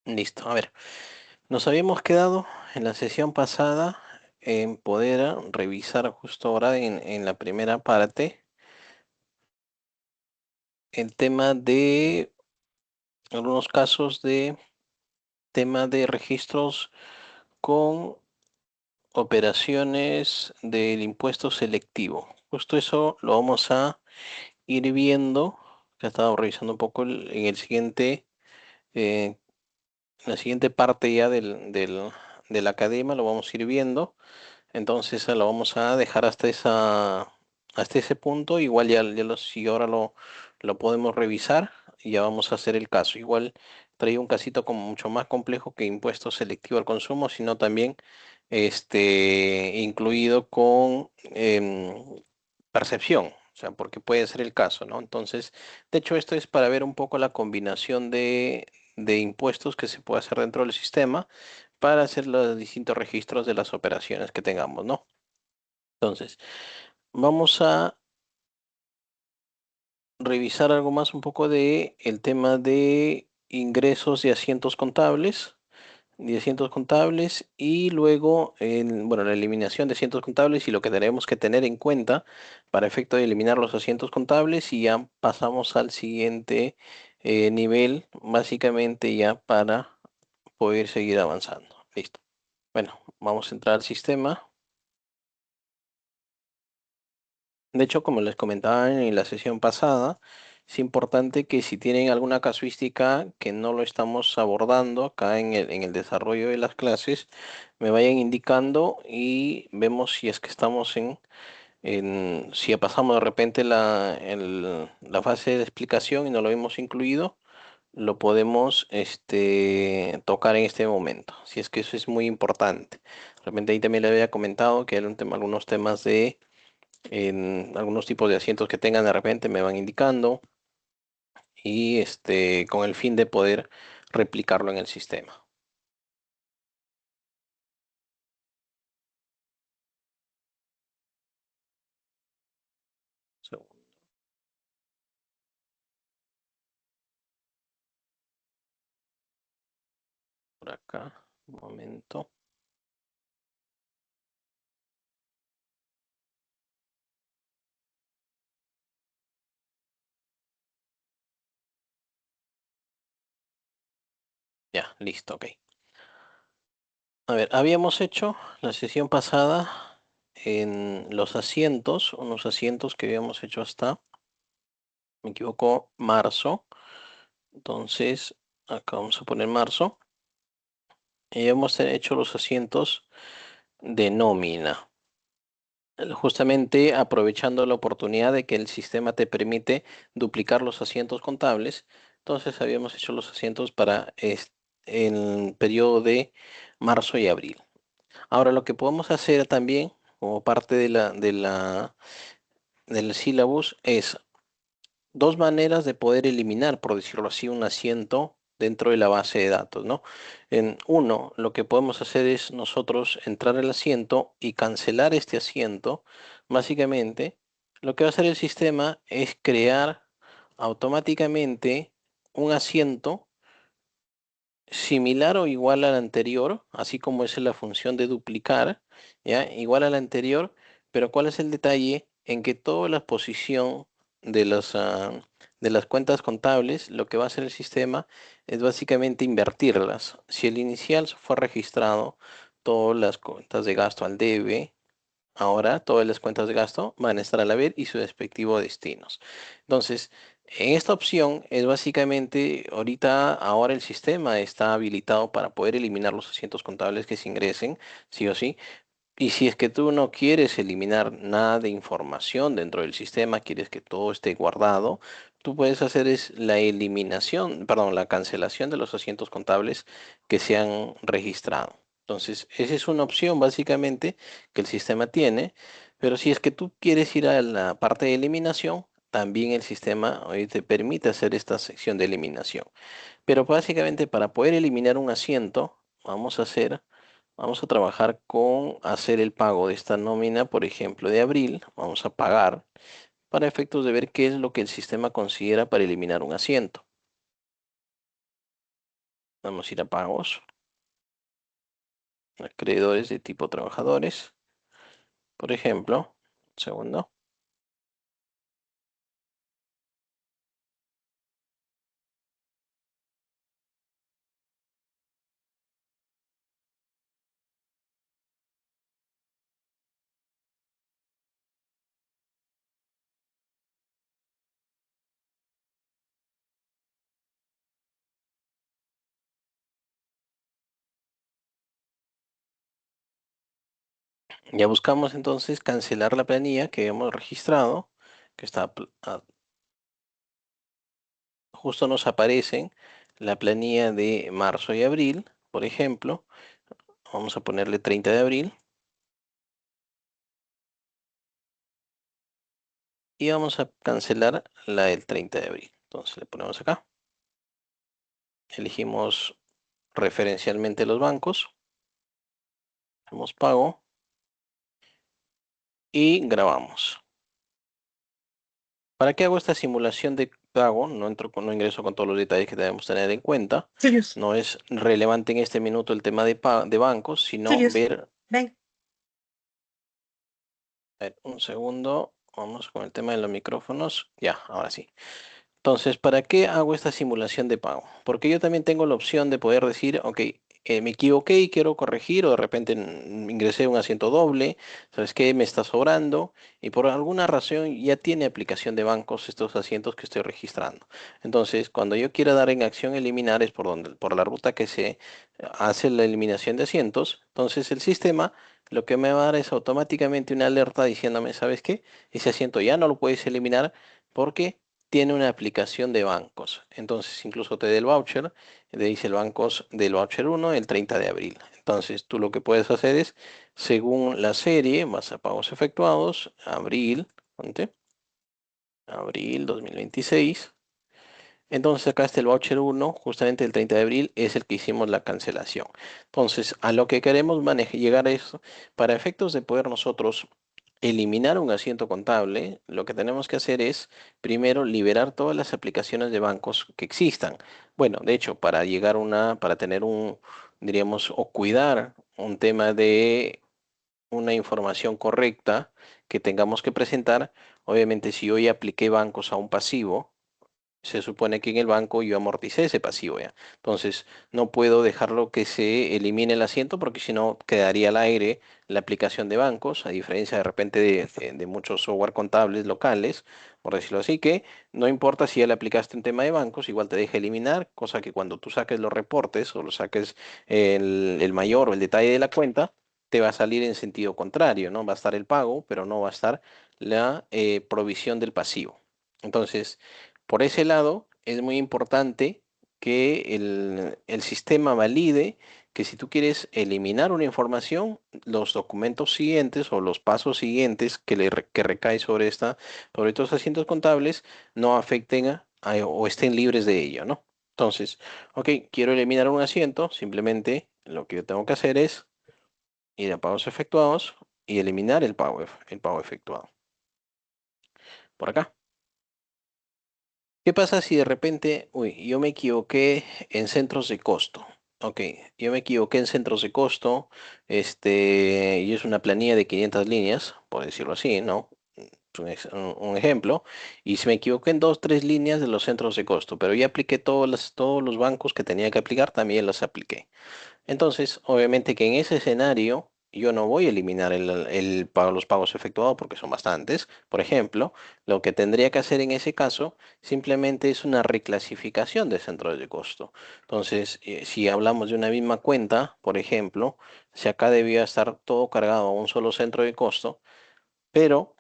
Listo, a ver, nos habíamos quedado en la sesión pasada en poder revisar justo ahora en la primera parte el tema de algunos casos de tema de registros con operaciones del impuesto selectivo. Justo eso lo vamos a ir viendo, que he estado revisando un poco en el siguiente, en la siguiente parte ya de la academia, lo vamos a ir viendo. Entonces lo vamos a dejar hasta ese punto. Igual si ahora lo podemos revisar y ya vamos a hacer el caso. Igual traía un casito como mucho más complejo que impuesto selectivo al consumo, sino también incluido con percepción. O sea, porque puede ser el caso, ¿no? Entonces, de hecho, esto es para ver un poco la combinación de impuestos que se puede hacer dentro del sistema para hacer los distintos registros de las operaciones que tengamos, ¿no? Entonces, vamos a revisar algo más un poco de el tema de ingresos de asientos contables y luego, bueno, la eliminación de asientos contables y lo que tenemos que tener en cuenta para efecto de eliminar los asientos contables y ya pasamos al siguiente nivel, básicamente ya para poder seguir avanzando. Listo. Bueno, vamos a entrar al sistema. De hecho, como les comentaba en la sesión pasada, es importante que si tienen alguna casuística que no lo estamos abordando acá en el desarrollo de las clases, me vayan indicando y vemos si es que estamos si ya pasamos de repente la fase de explicación y no lo hemos incluido, lo podemos tocar en este momento. Si es que eso es muy importante. De repente ahí también le había comentado que hay algunos temas en algunos tipos de asientos que tengan de repente me van indicando y con el fin de poder replicarlo en el sistema. Segundo, por acá, un momento. Ya, listo, ok. A ver, habíamos hecho la sesión pasada en los asientos, unos asientos que habíamos hecho hasta, me equivoco, marzo. Entonces, acá vamos a poner marzo. Y hemos hecho los asientos de nómina. Justamente aprovechando la oportunidad de que el sistema te permite duplicar los asientos contables, entonces habíamos hecho los asientos para el periodo de marzo y abril. Ahora lo que podemos hacer también, como parte del sílabus, es dos maneras de poder eliminar, por decirlo así, un asiento dentro de la base de datos, ¿no? En uno, lo que podemos hacer es nosotros entrar al asiento y cancelar este asiento. Básicamente, lo que va a hacer el sistema es crear automáticamente un asiento similar o igual al anterior, así como es la función de duplicar, ¿ya? Igual al anterior, pero ¿cuál es el detalle? En que toda la posición de de las cuentas contables, lo que va a hacer el sistema es básicamente invertirlas. Si el inicial fue registrado, todas las cuentas de gasto al debe, ahora todas las cuentas de gasto van a estar al haber y sus respectivos destinos. Entonces, en esta opción es básicamente, ahora el sistema está habilitado para poder eliminar los asientos contables que se ingresen, sí o sí. Y si es que tú no quieres eliminar nada de información dentro del sistema, quieres que todo esté guardado, tú puedes hacer es la eliminación, perdón, la cancelación de los asientos contables que se han registrado. Entonces, esa es una opción básicamente que el sistema tiene, pero si es que tú quieres ir a la parte de eliminación, también el sistema hoy te permite hacer esta sección de eliminación. Pero básicamente para poder eliminar un asiento, vamos a trabajar con hacer el pago de esta nómina, por ejemplo, de abril. Vamos a pagar para efectos de ver qué es lo que el sistema considera para eliminar un asiento. Vamos a ir a pagos, acreedores de tipo trabajadores, por ejemplo. Un segundo. Ya buscamos entonces cancelar la planilla que hemos registrado, que está justo nos aparecen la planilla de marzo y abril, por ejemplo. Vamos a ponerle 30 de abril y vamos a cancelar la del 30 de abril. Entonces le ponemos acá, elegimos referencialmente los bancos, hacemos pago y grabamos. ¿Para qué hago esta simulación de pago? No ingreso con todos los detalles que debemos tener en cuenta. Sirius, No es relevante en este minuto el tema de bancos, sino Sirius, ver, ven. a ver, un segundo, vamos con el tema de los micrófonos. Ya, ahora sí. Entonces, ¿para qué hago esta simulación de pago? Porque yo también tengo la opción de poder decir, ok, me equivoqué y quiero corregir, o de repente ingresé un asiento doble, ¿sabes qué? Me está sobrando, y por alguna razón ya tiene aplicación de bancos estos asientos que estoy registrando. Entonces, cuando yo quiera dar en acción eliminar es por la ruta que se hace la eliminación de asientos. Entonces, el sistema lo que me va a dar es automáticamente una alerta diciéndome, ¿sabes qué? Ese asiento ya no lo puedes eliminar porque tiene una aplicación de bancos. Entonces, incluso te da el voucher, te dice el bancos del voucher 1 el 30 de abril. Entonces, tú lo que puedes hacer es, según la serie, vas a pagos efectuados, abril, ponte, abril 2026. Entonces acá está el voucher 1, justamente el 30 de abril es el que hicimos la cancelación. Entonces, a lo que queremos llegar a eso, para efectos de poder nosotros eliminar un asiento contable, lo que tenemos que hacer es primero liberar todas las aplicaciones de bancos que existan. Bueno, de hecho, para tener diríamos, o cuidar un tema de una información correcta que tengamos que presentar, obviamente si yo ya apliqué bancos a un pasivo, se supone que en el banco yo amorticé ese pasivo ya. Entonces, no puedo dejarlo que se elimine el asiento porque si no quedaría al aire la aplicación de bancos, a diferencia de repente de muchos software contables locales, por decirlo así, que no importa si ya le aplicaste un tema de bancos, igual te deja eliminar, cosa que cuando tú saques los reportes o lo saques el mayor o el detalle de la cuenta, te va a salir en sentido contrario, ¿no? Va a estar el pago, pero no va a estar la provisión del pasivo. Entonces, por ese lado, es muy importante que el sistema valide que si tú quieres eliminar una información, los documentos siguientes o los pasos siguientes que recae sobre estos asientos contables no afecten o estén libres de ello, ¿no? Entonces, ok, quiero eliminar un asiento, simplemente lo que yo tengo que hacer es ir a pagos efectuados y eliminar el pago efectuado. Por acá. ¿Qué pasa si de repente, uy, yo me equivoqué en centros de costo? Ok, yo me equivoqué en centros de costo, y es una planilla de 500 líneas, por decirlo así, ¿no? Es un ejemplo, y si me equivoqué en dos, tres líneas de los centros de costo, pero ya apliqué todos los bancos que tenía que aplicar, también los apliqué. Entonces, obviamente que en ese escenario yo no voy a eliminar los pagos efectuados porque son bastantes. Por ejemplo, lo que tendría que hacer en ese caso simplemente es una reclasificación de centros de costo. Entonces, si hablamos de una misma cuenta, por ejemplo, si acá debía estar todo cargado a un solo centro de costo, pero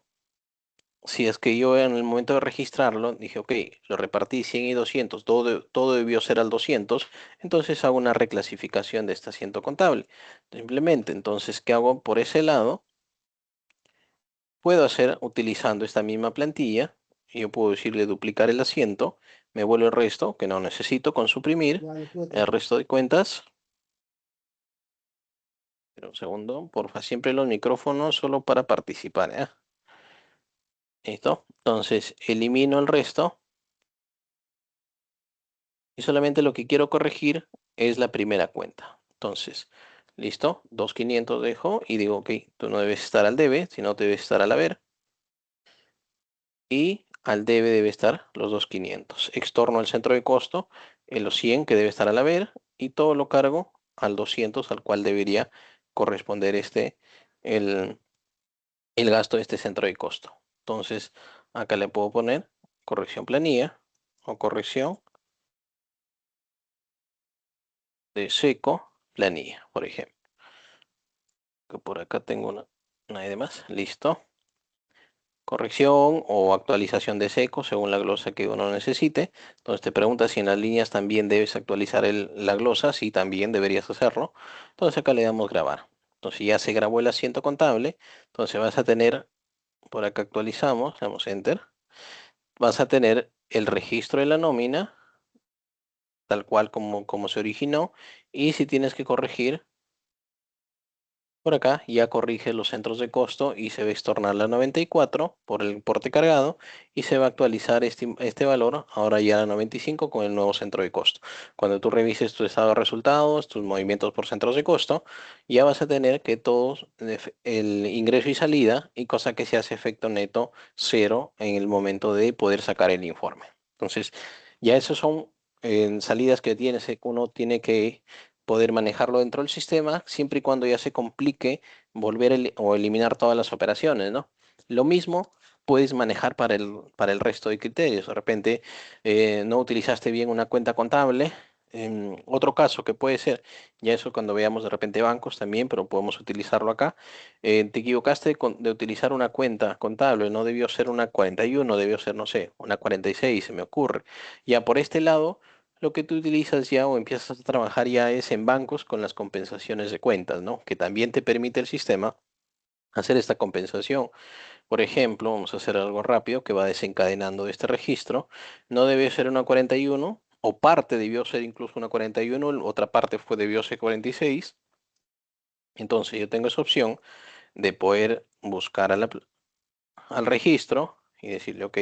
si es que yo en el momento de registrarlo dije, ok, lo repartí 100 y 200, todo debió ser al 200, entonces hago una reclasificación de este asiento contable. Simplemente, entonces, ¿qué hago por ese lado? Puedo hacer utilizando esta misma plantilla, y yo puedo decirle duplicar el asiento, me vuelvo el resto, que no necesito, con suprimir, Vale, cuídate. el resto de cuentas. Pero un segundo, porfa, siempre los micrófonos solo para participar, ¿eh? ¿Listo? Entonces, elimino el resto. Y solamente lo que quiero corregir es la primera cuenta. Entonces, listo, 2.500 dejo y digo, ok, tú no debes estar al debe, sino debes estar al haber. Y al debe estar los 2.500. Extorno al centro de costo en los 100 que debe estar al haber y todo lo cargo al 200 al cual debería corresponder el, el gasto de este centro de costo. Entonces, acá le puedo poner corrección planilla o corrección de seco planilla, por ejemplo. Que por acá tengo una de más. Listo. Corrección o actualización de seco según la glosa que uno necesite. Entonces te pregunta si en las líneas también debes actualizar la glosa. Sí, también deberías hacerlo. Entonces acá le damos grabar. Entonces ya se grabó el asiento contable. Entonces vas a tener, por acá actualizamos, le damos enter. Vas a tener el registro de la nómina, tal cual como se originó. Y si tienes que corregir, por acá ya corrige los centros de costo y se va a extornar la 94 por el importe cargado y se va a actualizar este valor ahora ya a la 95 con el nuevo centro de costo. Cuando tú revises tu estado de resultados, tus movimientos por centros de costo, ya vas a tener que todos el ingreso y salida y cosa que se hace efecto neto cero en el momento de poder sacar el informe. Entonces, ya esos son salidas que tienes, uno tiene que poder manejarlo dentro del sistema, siempre y cuando ya se complique volver o eliminar todas las operaciones, ¿no? Lo mismo puedes manejar para el resto de criterios. De repente no utilizaste bien una cuenta contable. Otro caso que puede ser, ya eso cuando veamos de repente bancos también, pero podemos utilizarlo acá. Te equivocaste de utilizar una cuenta contable, no debió ser una 41, debió ser, no sé, una 46, se me ocurre. Ya por este lado lo que tú utilizas ya o empiezas a trabajar ya es en bancos con las compensaciones de cuentas, ¿no? Que también te permite el sistema hacer esta compensación. Por ejemplo, vamos a hacer algo rápido que va desencadenando este registro. No debió ser una 41, o parte debió ser incluso una 41, otra parte debió ser 46. Entonces yo tengo esa opción de poder buscar al registro y decirle OK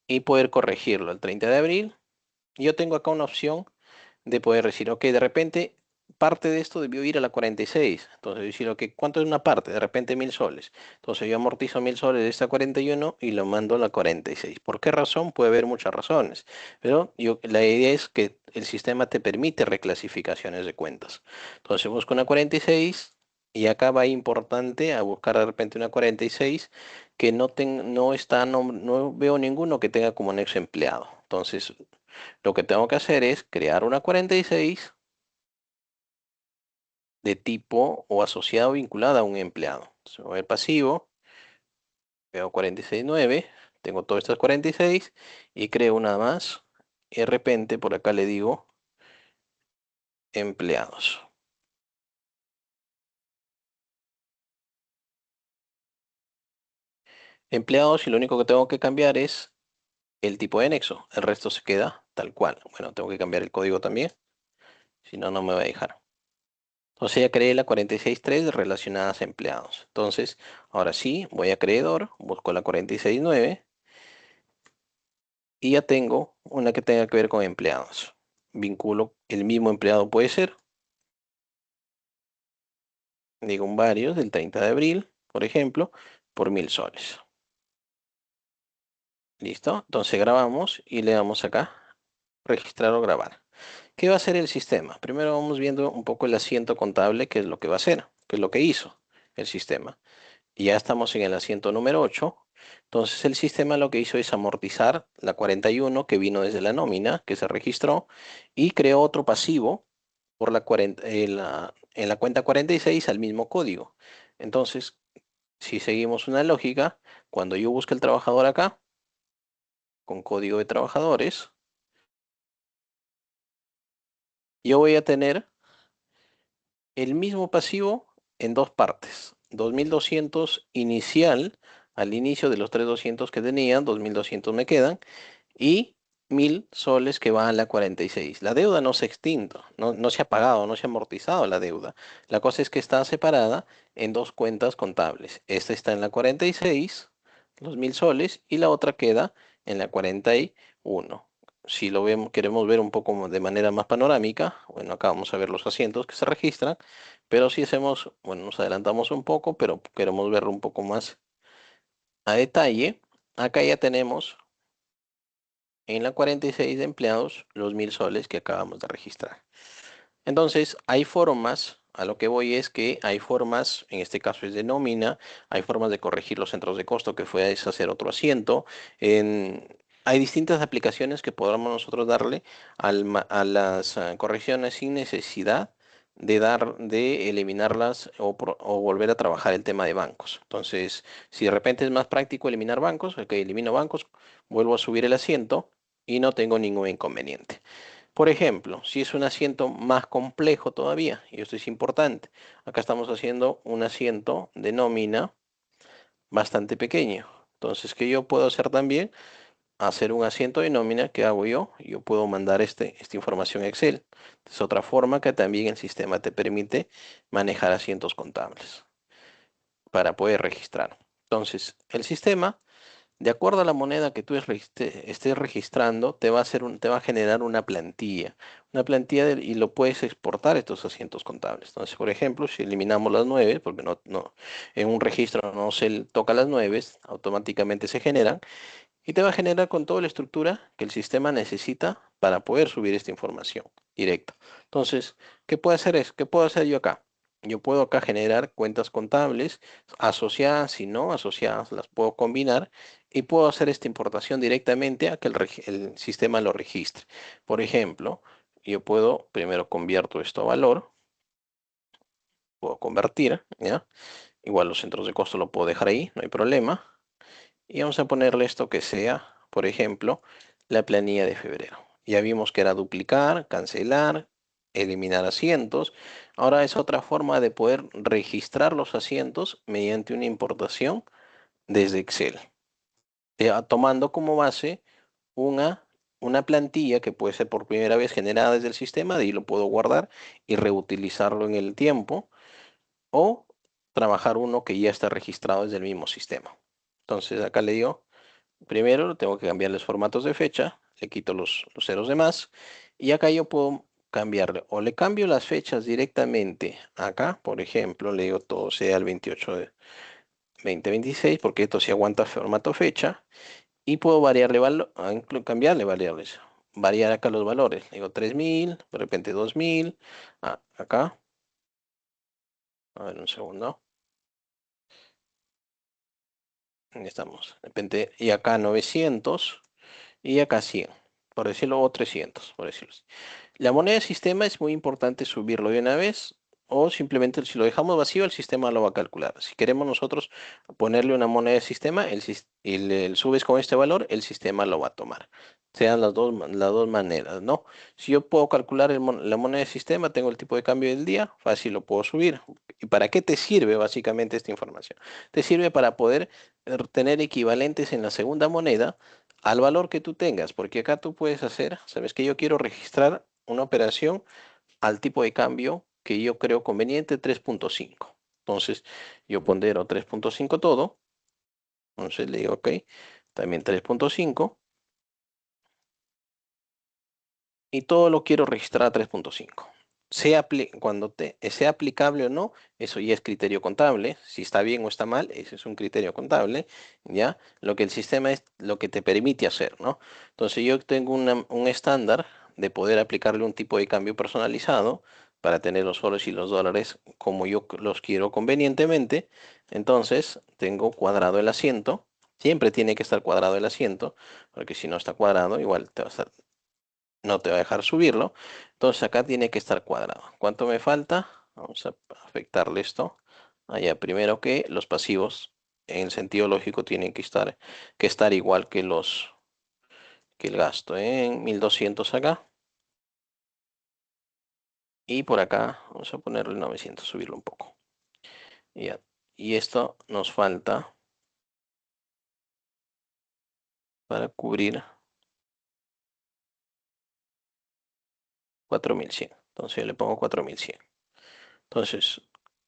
y poder corregirlo el 30 de abril. Yo tengo acá una opción de poder decir, ok, de repente parte de esto debió ir a la 46. Entonces decir, ok, ¿cuánto es una parte? De repente 1.000 soles. Entonces yo amortizo 1.000 soles de esta 41 y lo mando a la 46. ¿Por qué razón? Puede haber muchas razones. Pero la idea es que el sistema te permite reclasificaciones de cuentas. Entonces busco una 46 y acá va importante a buscar de repente una 46 que no está, no veo ninguno que tenga como nexo empleado. Entonces lo que tengo que hacer es crear una 46 de tipo o asociado vinculada a un empleado. Entonces voy al pasivo, veo 46.9, tengo todas estas 46 y creo una más. Y de repente por acá le digo empleados. Empleados y lo único que tengo que cambiar es el tipo de nexo. El resto se queda tal cual. Bueno, tengo que cambiar el código también, si no, no me va a dejar. Entonces ya creé la 46.3 relacionadas a empleados. Entonces, ahora sí, voy a creador, busco la 46.9 y ya tengo una que tenga que ver con empleados. Vinculo el mismo empleado, puede ser, digo un varios del 30 de abril, por ejemplo, por 1.000 soles. ¿Listo? Entonces grabamos y le damos acá, registrar o grabar. ¿Qué va a hacer el sistema? Primero vamos viendo un poco el asiento contable, qué es lo que va a hacer, qué es lo que hizo el sistema. Y ya estamos en el asiento número 8. Entonces el sistema lo que hizo es amortizar la 41 que vino desde la nómina, que se registró, y creó otro pasivo por la 40 en la cuenta 46 al mismo código. Entonces, si seguimos una lógica, cuando yo busque el trabajador acá, con código de trabajadores, yo voy a tener el mismo pasivo en dos partes. 2.200 inicial, al inicio de los 3.200 que tenían, 2.200 me quedan, y 1.000 soles que van a la 46. La deuda no se ha extinto, no se ha pagado, no se ha amortizado la deuda. La cosa es que está separada en dos cuentas contables. Esta está en la 46, los 1.000 soles, y la otra queda en la 41. si lo vemos, queremos ver un poco de manera más panorámica, bueno, acá vamos a ver los asientos que se registran, pero si hacemos, bueno, nos adelantamos un poco, pero queremos verlo un poco más a detalle, acá ya tenemos en la 46 de empleados los 1.000 soles que acabamos de registrar. Entonces, hay formas, a lo que voy es que hay formas, en este caso es de nómina, hay formas de corregir los centros de costo, que fue hacer otro asiento. Hay distintas aplicaciones que podamos nosotros darle a las correcciones sin necesidad de eliminarlas o volver a trabajar el tema de bancos. Entonces, si de repente es más práctico eliminar bancos, ok, elimino bancos, vuelvo a subir el asiento y no tengo ningún inconveniente. Por ejemplo, si es un asiento más complejo todavía, y esto es importante, acá estamos haciendo un asiento de nómina bastante pequeño. Entonces, ¿qué yo puedo hacer también? Hacer un asiento de nómina, ¿qué hago yo? Yo puedo mandar esta información a Excel. Es otra forma que también el sistema te permite manejar asientos contables para poder registrar. Entonces, el sistema de acuerdo a la moneda que tú estés registrando, te va a te va a generar una plantilla y lo puedes exportar estos asientos contables. Entonces, por ejemplo, si eliminamos las 9, porque en un registro no se toca las 9, automáticamente se generan y te va a generar con toda la estructura que el sistema necesita para poder subir esta información directa. Entonces, ¿qué puedo hacer yo acá? Yo puedo acá generar cuentas contables asociadas y no asociadas, las puedo combinar y puedo hacer esta importación directamente a que el sistema lo registre. Por ejemplo, yo puedo, primero convierto esto a valor, puedo convertir, ¿ya? Igual los centros de costo lo puedo dejar ahí, no hay problema. Y vamos a ponerle esto que sea, por ejemplo, la planilla de febrero. Ya vimos que era duplicar, cancelar, eliminar asientos. Ahora es otra forma de poder registrar los asientos mediante una importación desde Excel, tomando como base una, una plantilla que puede ser por primera vez generada desde el sistema, de ahí lo puedo guardar y reutilizarlo en el tiempo, o trabajar uno que ya está registrado desde el mismo sistema. Entonces acá le digo, primero tengo que cambiarles formatos de fecha, le quito los ceros de más y acá yo puedo cambiarle o le cambio las fechas directamente acá, por ejemplo, le digo todo sea el 28 de 2026 porque esto sí aguanta formato fecha y puedo variarle cambiarle variables, variar acá los valores, le digo 3.000, de repente 2.000, acá, a ver un segundo, ahí estamos, de repente y acá 900 y acá 100, por decirlo, o 300, por decirlo así. La moneda de sistema es muy importante subirlo de una vez o simplemente si lo dejamos vacío el sistema lo va a calcular. Si queremos nosotros ponerle una moneda de sistema y le subes con este valor, el sistema lo va a tomar. Sean las dos maneras, ¿no? Si yo puedo calcular la moneda de sistema, tengo el tipo de cambio del día, fácil lo puedo subir. ¿Y para qué te sirve básicamente esta información? Te sirve para poder tener equivalentes en la segunda moneda al valor que tú tengas, porque acá tú puedes hacer, sabes que yo quiero registrar una operación al tipo de cambio que yo creo conveniente 3.5. Entonces, yo pondero 3.5 todo. Entonces le digo, ok, también 3.5. Y todo lo quiero registrar a 3.5. Sea aplicable o no, eso ya es criterio contable. Si está bien o está mal, ese es un criterio contable, ¿ya? Lo que el sistema es lo que te permite hacer, ¿no? Entonces yo tengo un estándar de poder aplicarle un tipo de cambio personalizado para tener los soles y los dólares como yo los quiero convenientemente. Entonces tengo cuadrado el asiento. Siempre tiene que estar cuadrado el asiento, porque si no está cuadrado, igual no te va a dejar subirlo. Entonces acá tiene que estar cuadrado. ¿Cuánto me falta? Vamos a afectarle esto. Allá primero que los pasivos en el sentido lógico tienen que estar igual que que el gasto. En 1.200 acá. Y por acá vamos a ponerle 900, subirlo un poco. Ya. Y esto nos falta para cubrir 4.100. Entonces yo le pongo 4.100. Entonces,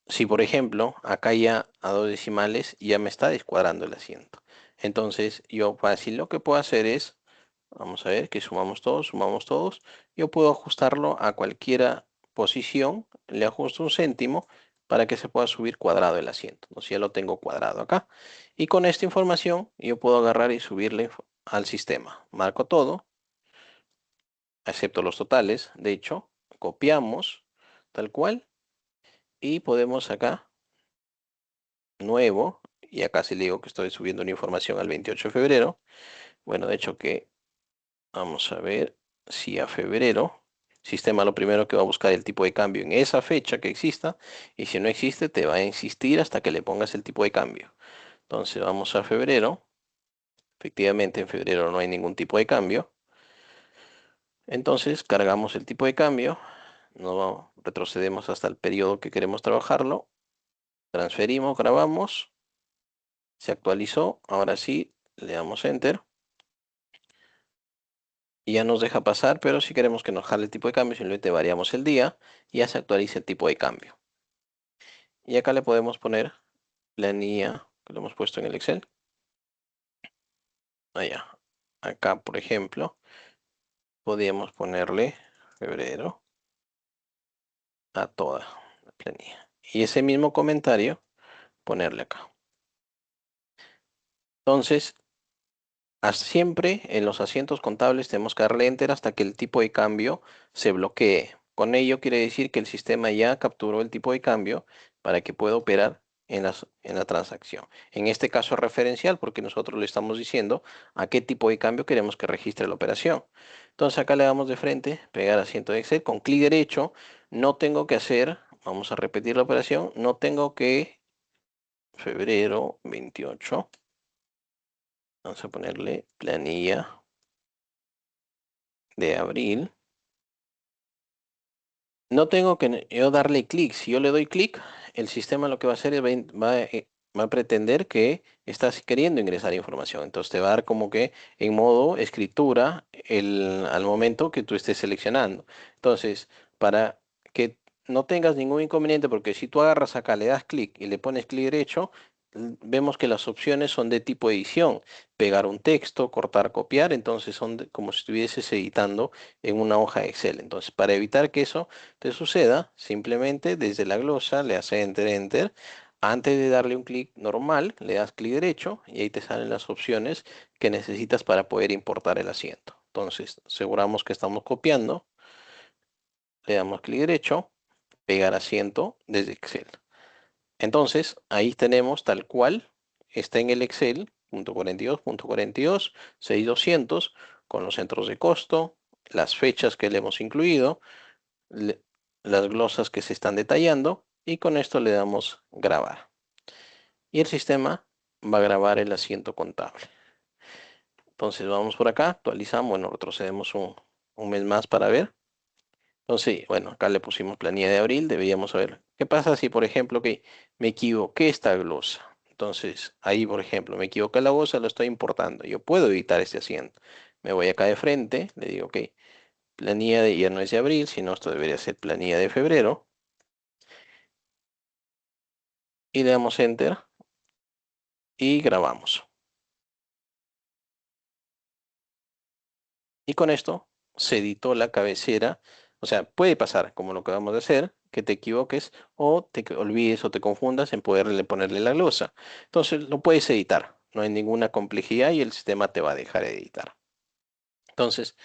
si por ejemplo, acá ya a dos decimales ya me está descuadrando el asiento. Entonces, yo fácil lo que puedo hacer es Vamos a ver que sumamos todos, sumamos todos. Yo puedo ajustarlo a cualquier posición, le ajusto un céntimo para que se pueda subir cuadrado el asiento. Entonces ya lo tengo cuadrado acá. Y con esta información yo puedo agarrar y subirle al sistema. Marco todo, excepto los totales. De hecho, copiamos tal cual y podemos acá, nuevo, y acá sí le digo que estoy subiendo una información al 28 de febrero. Bueno, de hecho que vamos a ver si a febrero, sistema lo primero que va a buscar el tipo de cambio en esa fecha que exista, y si no existe te va a insistir hasta que le pongas el tipo de cambio. Entonces vamos a febrero, efectivamente en febrero no hay ningún tipo de cambio, entonces cargamos el tipo de cambio, retrocedemos hasta el periodo que queremos trabajarlo, transferimos, grabamos, se actualizó, ahora sí le damos Enter. Y ya nos deja pasar, pero si queremos que nos jale el tipo de cambio, simplemente variamos el día y ya se actualiza el tipo de cambio. Y acá le podemos poner planilla que lo hemos puesto en el Excel. Allá. Acá, por ejemplo, podríamos ponerle febrero a toda la planilla. Y ese mismo comentario, ponerle acá. Entonces, siempre en los asientos contables tenemos que darle Enter hasta que el tipo de cambio se bloquee. Con ello quiere decir que el sistema ya capturó el tipo de cambio para que pueda operar en la transacción. En este caso es referencial porque nosotros le estamos diciendo a qué tipo de cambio queremos que registre la operación. Entonces acá le damos de frente, pegar asiento de Excel, con clic derecho, no tengo que hacer, vamos a repetir la operación, no tengo que, febrero 28, vamos a ponerle planilla de abril. No tengo que yo darle clic. Si yo le doy clic, el sistema lo que va a hacer es va a pretender que estás queriendo ingresar información. Entonces te va a dar como que en modo escritura al momento que tú estés seleccionando. Entonces, para que no tengas ningún inconveniente, porque si tú agarras acá, le das clic y le pones clic derecho, vemos que las opciones son de tipo edición. Pegar un texto, cortar, copiar. Entonces son como si estuvieses editando en una hoja de Excel. Entonces, para evitar que eso te suceda, simplemente desde la glosa le haces Enter, Enter. Antes de darle un clic normal, le das clic derecho y ahí te salen las opciones que necesitas para poder importar el asiento. Entonces, aseguramos que estamos copiando, le damos clic derecho, pegar asiento desde Excel. Entonces, ahí tenemos tal cual, está en el Excel, punto 42, punto 42, 6200, con los centros de costo, las fechas que le hemos incluido, le- las glosas que se están detallando y con esto le damos grabar. Y el sistema va a grabar el asiento contable. Entonces vamos por acá, actualizamos, bueno, retrocedemos un mes más para ver. Entonces, bueno, acá le pusimos planilla de abril, deberíamos saber. ¿Qué pasa si, por ejemplo, que me equivoqué esta glosa? Entonces, ahí, por ejemplo, me equivoqué la glosa, lo estoy importando. Yo puedo editar este asiento. Me voy acá de frente, le digo, ok, planilla de, ya no es de abril, sino esto debería ser planilla de febrero. Y le damos Enter y grabamos. Y con esto se editó la cabecera. O sea, puede pasar, como lo que vamos a hacer, que te equivoques o olvides o te confundas en ponerle la glosa. Entonces lo puedes editar. No hay ninguna complejidad y el sistema te va a dejar editar. Entonces,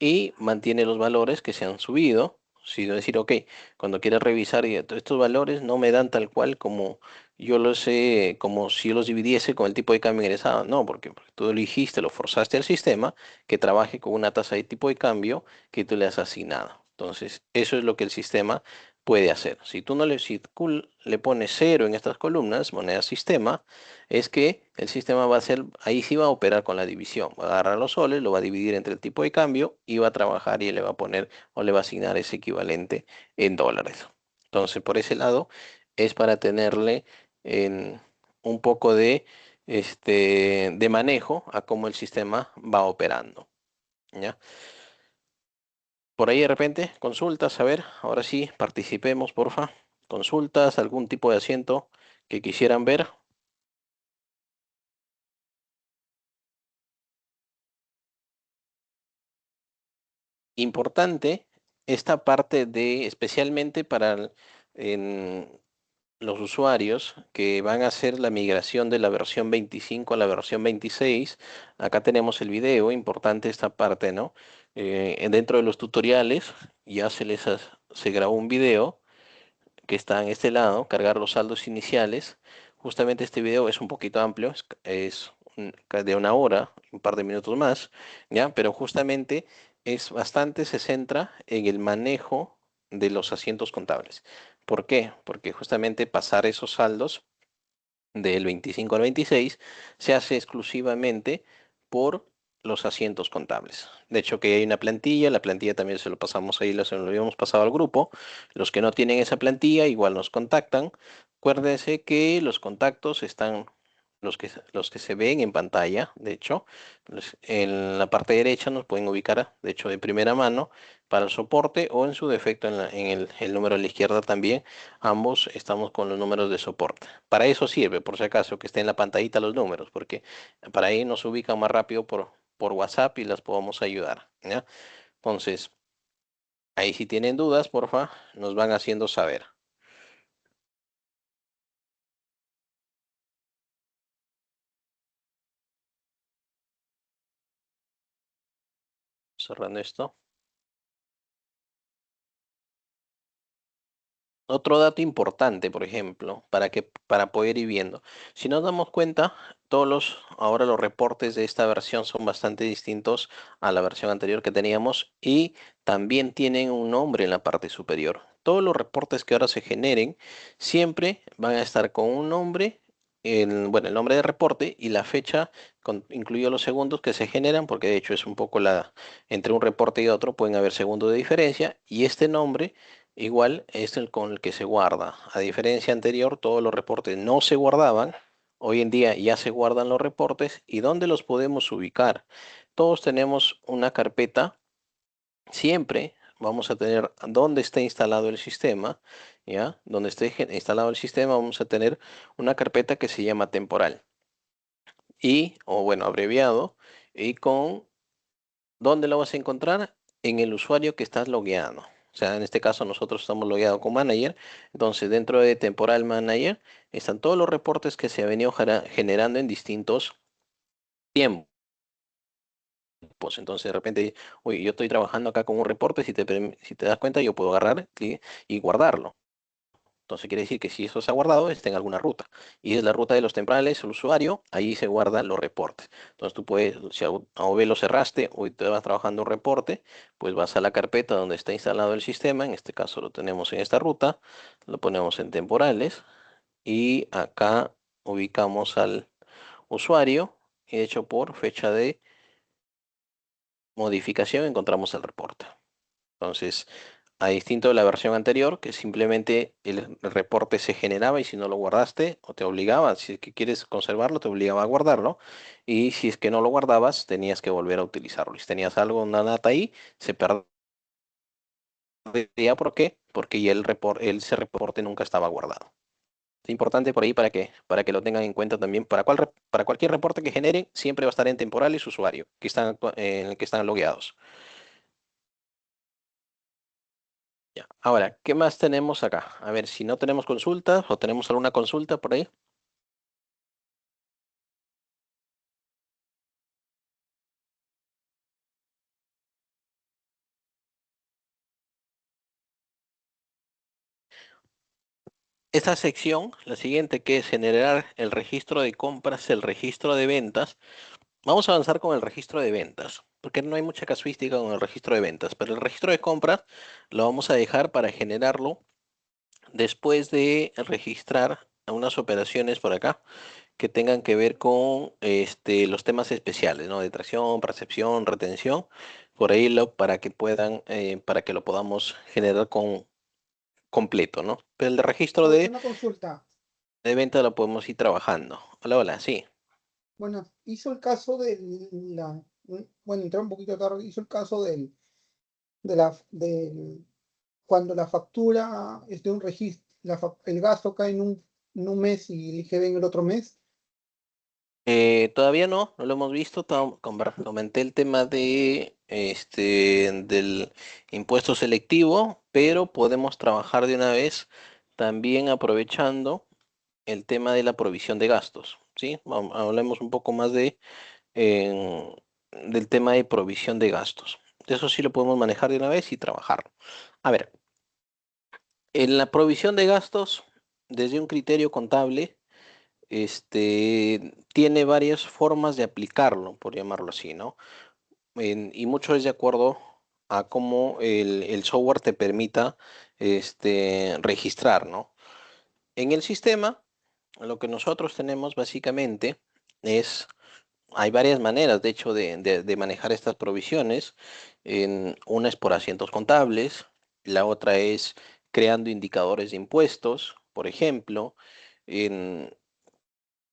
y mantiene los valores que se han subido. Si decir, ok, cuando quieras revisar y estos valores no me dan tal cual como yo los he, como si yo los dividiese con el tipo de cambio ingresado. No, porque tú elegiste, lo forzaste al sistema que trabaje con una tasa de tipo de cambio que tú le has asignado. Entonces, eso es lo que el sistema puede hacer. Si tú no le, si tú le pones cero en estas columnas, moneda sistema, es que el sistema va a hacer, ahí sí va a operar con la división. Va a agarrar los soles, lo va a dividir entre el tipo de cambio y va a trabajar y le va a poner o le va a asignar ese equivalente en dólares. Entonces, por ese lado, es para tenerle en un poco de manejo a cómo el sistema va operando. ¿Ya? Por ahí de repente, consultas, a ver, ahora sí, participemos, porfa. Consultas, algún tipo de asiento que quisieran ver. Importante esta parte de, especialmente para los usuarios que van a hacer la migración de la versión 25 a la versión 26. Acá tenemos el video, importante esta parte, ¿no? Dentro de los tutoriales ya se grabó un video que está en este lado, cargar los saldos iniciales. Justamente este video es un poquito amplio, de una hora, un par de minutos más, ¿ya? Pero justamente se centra en el manejo de los asientos contables. ¿Por qué? Porque justamente pasar esos saldos del 25 al 26 se hace exclusivamente por los asientos contables. De hecho, que hay una plantilla, la plantilla también se lo pasamos ahí, se lo habíamos pasado al grupo. Los que no tienen esa plantilla igual nos contactan. Acuérdense que los contactos están, los que se ven en pantalla, de hecho, en la parte derecha nos pueden ubicar, de hecho, de primera mano para el soporte o en su defecto en el número a la izquierda también. Ambos estamos con los números de soporte. Para eso sirve, por si acaso, que esté en la pantallita los números, porque para ahí nos ubican más rápido por WhatsApp y las podemos ayudar, ¿ya? Entonces, ahí si tienen dudas, porfa, nos van haciendo saber. Cerrando esto. Otro dato importante, por ejemplo, para poder ir viendo. Si nos damos cuenta, ahora los reportes de esta versión son bastante distintos a la versión anterior que teníamos y también tienen un nombre en la parte superior. Todos los reportes que ahora se generen siempre van a estar con un nombre, bueno, el nombre de reporte y la fecha, incluido los segundos que se generan, porque de hecho es un poco entre un reporte y otro pueden haber segundos de diferencia y este nombre igual es el con el que se guarda. A diferencia anterior, todos los reportes no se guardaban. Hoy en día ya se guardan los reportes. ¿Y dónde los podemos ubicar? Todos tenemos una carpeta. Siempre vamos a tener donde esté instalado el sistema, ¿ya? Donde esté instalado el sistema, vamos a tener una carpeta que se llama temporal. O bueno, abreviado. Y con ¿Dónde lo vas a encontrar? En el usuario que estás logueado. O sea, en este caso nosotros estamos logueados con Manager. Entonces, dentro de Temporal Manager están todos los reportes que se han venido generando en distintos tiempos. Entonces, de repente, uy, yo estoy trabajando acá con un reporte. Si te das cuenta, yo puedo agarrar y guardarlo. Entonces quiere decir que si eso se ha guardado, está en alguna ruta. Y es la ruta de los temporales, el usuario, ahí se guardan los reportes. Entonces tú puedes, si a OV lo cerraste o te vas trabajando un reporte, pues vas a la carpeta donde está instalado el sistema. En este caso lo tenemos en esta ruta. Lo ponemos en temporales. Y acá ubicamos al usuario. Y de hecho por fecha de modificación encontramos el reporte. Entonces, a distinto de la versión anterior, que simplemente el reporte se generaba y si no lo guardaste o te obligaba, si es que quieres conservarlo, te obligaba a guardarlo. Y si es que no lo guardabas, tenías que volver a utilizarlo. Y si tenías algo, una data ahí, se perdía. ¿Por qué? Porque ya ese reporte nunca estaba guardado. Es importante por ahí para que lo tengan en cuenta también. Para cualquier reporte que generen, siempre va a estar en temporales usuario, en el que están logueados. Ya. Ahora, ¿qué más tenemos acá? A ver, si no tenemos consultas o tenemos alguna consulta por ahí. Esta sección, la siguiente, que es generar el registro de compras, el registro de ventas. Vamos a avanzar con el registro de ventas, porque no hay mucha casuística con el registro de ventas, pero el registro de compras lo vamos a dejar para generarlo después de registrar unas operaciones por acá que tengan que ver con los temas especiales, ¿no? De tracción, percepción, retención, por ahí para que lo podamos generar con completo, ¿no? Pero el de registro Una consulta. de venta lo podemos ir trabajando. Hola, hola, sí. Bueno, hizo el caso bueno, entré un poquito tarde, hizo el caso del cuando la factura es de un registro, el gasto cae en un mes y el IGB en el otro mes. Todavía no lo hemos visto. Comenté el tema del impuesto selectivo, pero podemos trabajar de una vez también aprovechando el tema de la provisión de gastos, ¿sí? Hablemos un poco más en- del tema de provisión de gastos. Eso sí lo podemos manejar de una vez y trabajarlo. A ver, en la provisión de gastos, desde un criterio contable, tiene varias formas de aplicarlo, por llamarlo así, ¿no? Y mucho es de acuerdo a cómo el software te permita registrar, ¿no? En el sistema, lo que nosotros tenemos básicamente es, hay varias maneras, de hecho, de manejar estas provisiones. Una es por asientos contables, la otra es creando indicadores de impuestos, por ejemplo.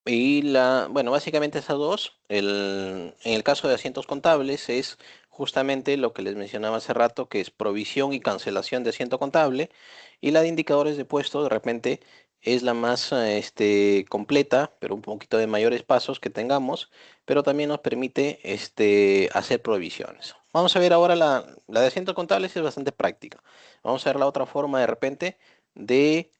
Bueno, básicamente esas dos. En el caso de asientos contables es justamente lo que les mencionaba hace rato, que es provisión y cancelación de asiento contable. Y la de indicadores de puesto, de repente, es la más completa, pero un poquito de mayores pasos que tengamos, pero también nos permite hacer provisiones. Vamos a ver ahora la de asientos contables, es bastante práctica. Vamos a ver la otra forma de repente de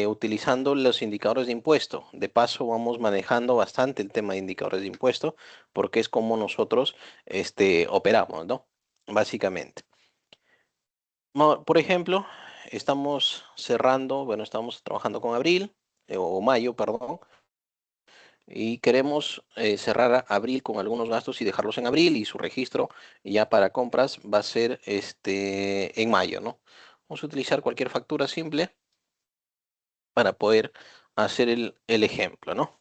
utilizando los indicadores de impuesto. De paso, vamos manejando bastante el tema de indicadores de impuesto, porque es como nosotros operamos, ¿no? Básicamente. Por ejemplo, estamos cerrando, bueno, estamos trabajando con abril, o mayo, perdón, y queremos cerrar abril con algunos gastos y dejarlos en abril, y su registro ya para compras va a ser en mayo, ¿no? Vamos a utilizar cualquier factura simple para poder hacer el ejemplo, ¿no?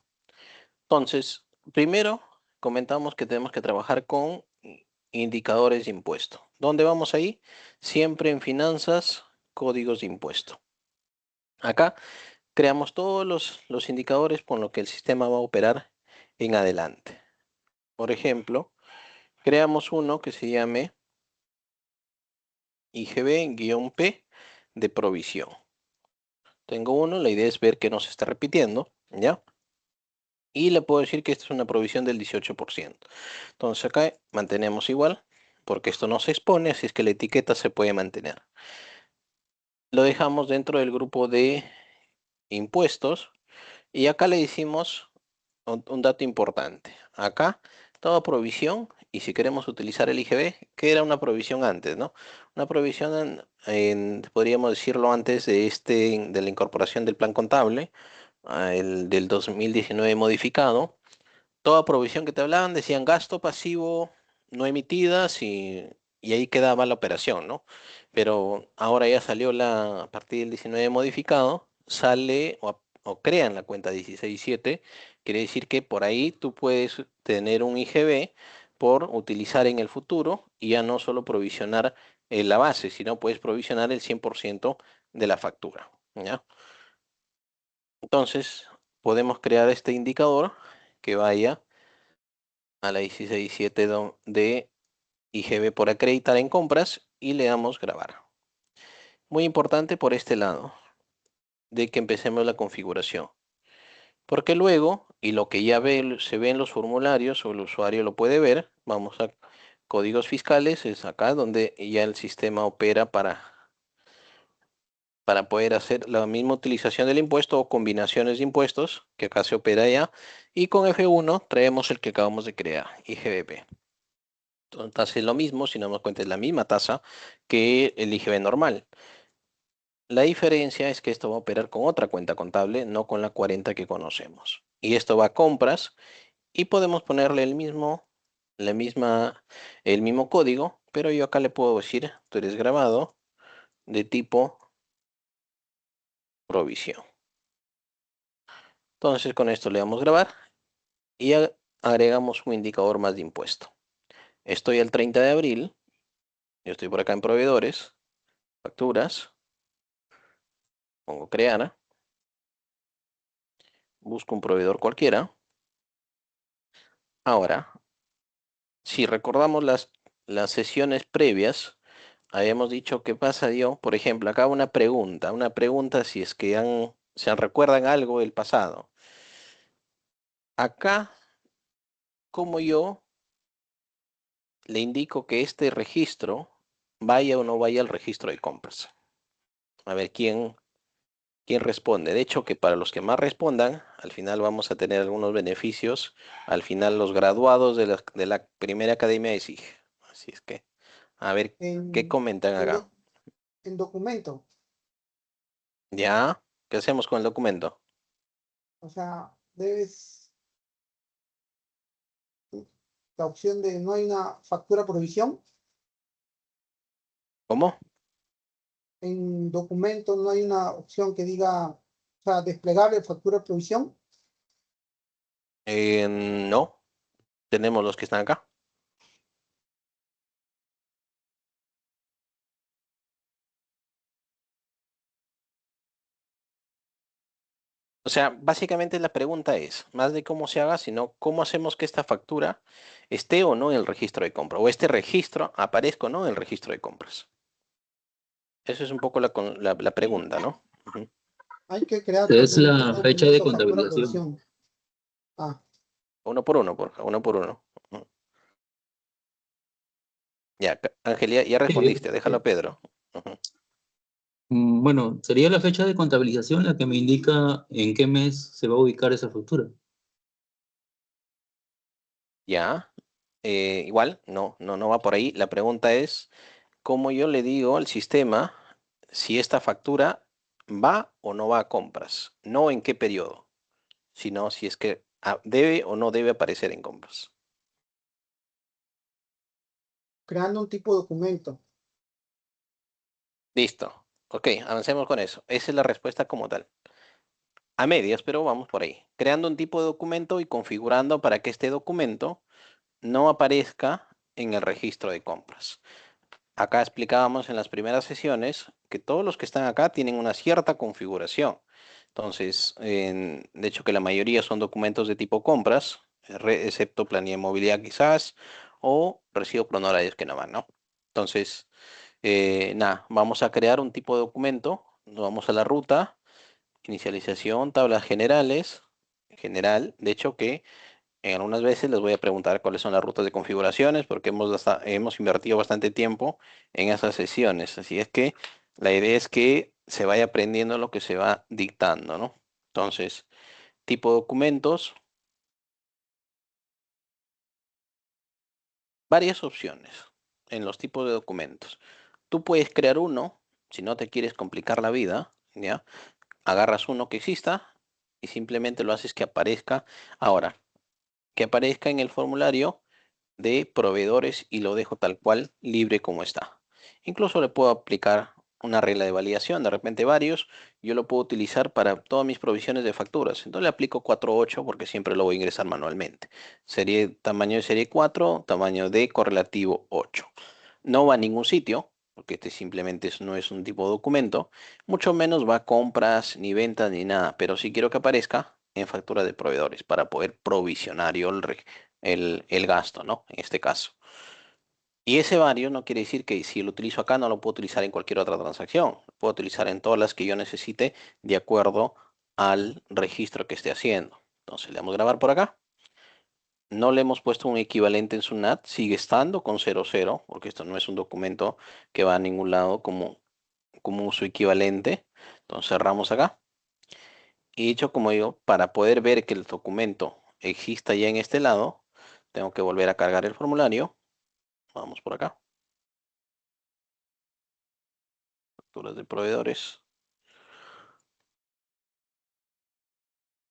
Entonces, primero comentamos que tenemos que trabajar con indicadores de impuesto. ¿Dónde vamos ahí? Siempre en finanzas, códigos de impuesto. Acá creamos todos los indicadores con los que el sistema va a operar en adelante. Por ejemplo, creamos uno que se llame IGB-P de provisión. Tengo uno, la idea es ver que no se está repitiendo, ¿ya? Y le puedo decir que esta es una provisión del 18%. Entonces acá mantenemos igual, porque esto no se expone, así es que la etiqueta se puede mantener. Lo dejamos dentro del grupo de impuestos y acá le decimos un dato importante. Acá toda provisión, y si queremos utilizar el IGB, que era una provisión antes, ¿no? Una provisión, podríamos decirlo antes de la incorporación del plan contable, el del 2019 modificado. Toda provisión que te hablaban decían gasto pasivo no emitidas y ahí quedaba la operación, ¿no? Pero ahora ya salió a partir del 19 modificado, sale o crean la cuenta 167, quiere decir que por ahí tú puedes tener un IGB por utilizar en el futuro y ya no solo provisionar la base, sino puedes provisionar el 100% de la factura, ¿ya? Entonces, podemos crear este indicador que vaya a la 167 de IGB por acreditar en compras y le damos grabar. Muy importante por este lado, de que empecemos la configuración. Porque luego, y lo que ya se ve en los formularios o el usuario lo puede ver, vamos a códigos fiscales, es acá donde ya el sistema opera para poder hacer la misma utilización del impuesto o combinaciones de impuestos, que acá se opera ya, y con F1 traemos el que acabamos de crear, IGBP. Entonces es lo mismo, si nos damos cuenta es la misma tasa que el IGB normal. La diferencia es que esto va a operar con otra cuenta contable, no con la 40 que conocemos. Y esto va a compras y podemos ponerle el mismo código, pero yo acá le puedo decir, tú eres grabado de tipo provisión. Entonces con esto le damos grabar y agregamos un indicador más de impuesto. Estoy al 30 de abril, yo estoy por acá en proveedores, facturas, pongo crear. Busco un proveedor cualquiera. Ahora, si recordamos las sesiones previas, habíamos dicho qué pasa yo, por ejemplo, acá una pregunta si es que se recuerdan algo del pasado. Acá cómo yo le indico que este registro vaya o no vaya al registro de compras. A ver quién responde. De hecho, que para los que más respondan, al final vamos a tener algunos beneficios. Al final, los graduados de la primera academia de SIG. Así es que, a ver, ¿qué En, comentan en, acá? do- en documento, ¿Ya? ¿Qué hacemos con el documento? o sea, debes la opción de no hay una factura provisión. ¿Cómo? En documento no hay una opción que diga, o sea, desplegable factura provisión. No, tenemos los que están acá. O sea, básicamente la pregunta es, más de cómo se haga, sino cómo hacemos que esta factura esté o no en el registro de compra, o este registro aparezca o no en el registro de compras. Esa es un poco la pregunta, ¿no? Ujú. Hay que crear Es documento, la fecha de documento factura contabilización. provisión. Ah, Uno por uno, porfa, uno por uno. Ujú. Ya, Ángel, ya respondiste, déjalo a Pedro. Ujú. Bueno, sería la fecha de contabilización la que me indica en qué mes se va a ubicar esa factura. Ya, igual, no va por ahí. La pregunta es, ¿cómo yo le digo al sistema si esta factura va o no va a compras? No en qué periodo, sino si es que debe o no debe aparecer en compras. creando un tipo de documento. Listo. Ok, avancemos con eso. Esa es la respuesta como tal. A medias, pero vamos por ahí. Creando un tipo de documento y configurando para que este documento no aparezca en el registro de compras. Acá explicábamos en las primeras sesiones que todos los que están acá tienen una cierta configuración. Entonces, de hecho que la mayoría son documentos de tipo compras, excepto planilla de movilidad quizás, o recibo por honorarios que no van, ¿no? Entonces, nada, vamos a crear un tipo de documento, nos vamos a la ruta, inicialización, tablas generales, general, de hecho que en algunas veces les voy a preguntar cuáles son las rutas de configuraciones porque hemos invertido bastante tiempo en esas sesiones. Así es que la idea es que se vaya aprendiendo lo que se va dictando, ¿no? Entonces, tipo de documentos, varias opciones en los tipos de documentos. Tú puedes crear uno, si no te quieres complicar la vida, ¿ya? Agarras uno que exista y simplemente lo haces que aparezca. Ahora, que aparezca en el formulario de proveedores y lo dejo tal cual libre como está. Incluso le puedo aplicar una regla de validación, de repente varios, yo lo puedo utilizar para todas mis provisiones de facturas. Entonces le aplico 4.8 porque siempre lo voy a ingresar manualmente. Tamaño de serie 4, tamaño de correlativo 8. No va a ningún sitio, porque este simplemente no es un tipo de documento, mucho menos va a compras, ni ventas, ni nada, pero sí quiero que aparezca en factura de proveedores para poder provisionar yo el gasto, ¿no? En este caso. Y ese varios no quiere decir que si lo utilizo acá no lo puedo utilizar en cualquier otra transacción. Lo puedo utilizar en todas las que yo necesite de acuerdo al registro que esté haciendo. Entonces le damos a grabar por acá. No le hemos puesto un equivalente en SUNAT, sigue estando con 00, porque esto no es un documento que va a ningún lado como su equivalente. Entonces cerramos acá. Y dicho como digo, para poder ver que el documento exista ya en este lado, tengo que volver a cargar el formulario. Vamos por acá. Facturas de proveedores.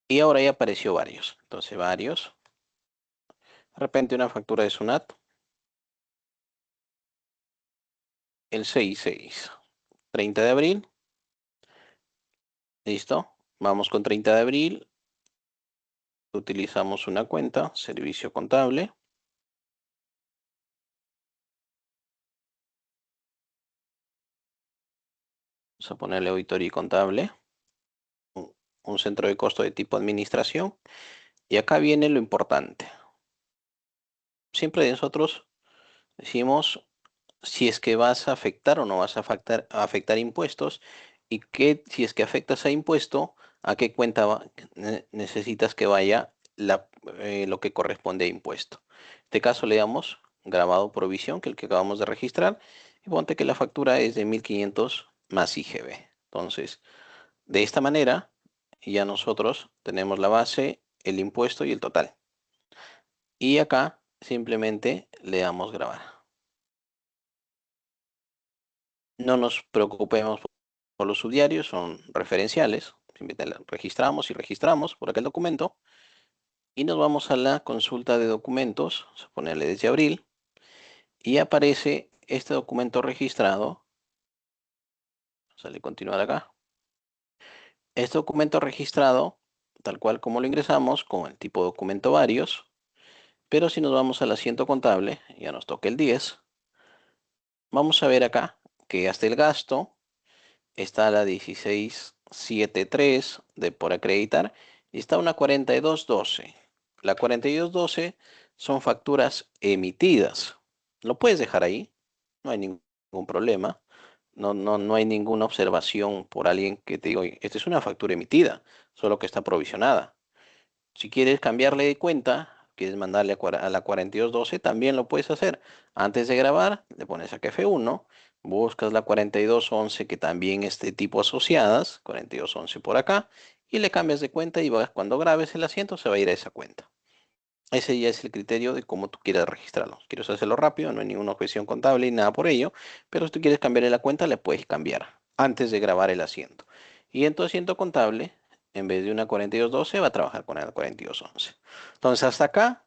Y ahora ya apareció varios. Entonces varios. De repente una factura de SUNAT. El 6.6. 30 de abril. Listo. Vamos con 30 de abril. Utilizamos una cuenta. Servicio contable. Vamos a ponerle auditoría y contable. Un centro de costo de tipo administración. Y acá viene lo importante. Siempre nosotros decimos si es que vas a afectar o no vas a afectar impuestos y que si es que afectas a impuesto, a qué cuenta necesitas que vaya lo que corresponde a impuesto. En este caso le damos grabado provisión, que es el que acabamos de registrar, y ponte que la factura es de 1.500 más IGB. Entonces, de esta manera, ya nosotros tenemos la base, el impuesto y el total. Y acá simplemente le damos grabar. No nos preocupemos por los subdiarios, son referenciales. Simplemente registramos y registramos por aquel documento. Y nos vamos a la consulta de documentos, vamos a ponerle desde abril, y aparece este documento registrado. Sale continuar acá. Este documento registrado, tal cual como lo ingresamos, con el tipo documento varios, pero si nos vamos al asiento contable, ya nos toca el 10, vamos a ver acá que hasta el gasto está la 1673 de por acreditar y está una 4212. La 4212 son facturas emitidas. Lo puedes dejar ahí, no hay ningún problema. No hay ninguna observación por alguien que te diga, "Oye, esta es una factura emitida, solo que está provisionada". Si quieres cambiarle de cuenta, quieres mandarle a la 4212, también lo puedes hacer. Antes de grabar, le pones acá F1, buscas la 4211 que también es de tipo asociadas, 4211 por acá, y le cambias de cuenta y cuando grabes el asiento se va a ir a esa cuenta. Ese ya es el criterio de cómo tú quieras registrarlo. Si quieres hacerlo rápido, no hay ninguna objeción contable y nada por ello, pero si tú quieres cambiarle la cuenta, le puedes cambiar antes de grabar el asiento. Y en tu asiento contable, en vez de una 4212, va a trabajar con la 4211. Entonces, hasta acá,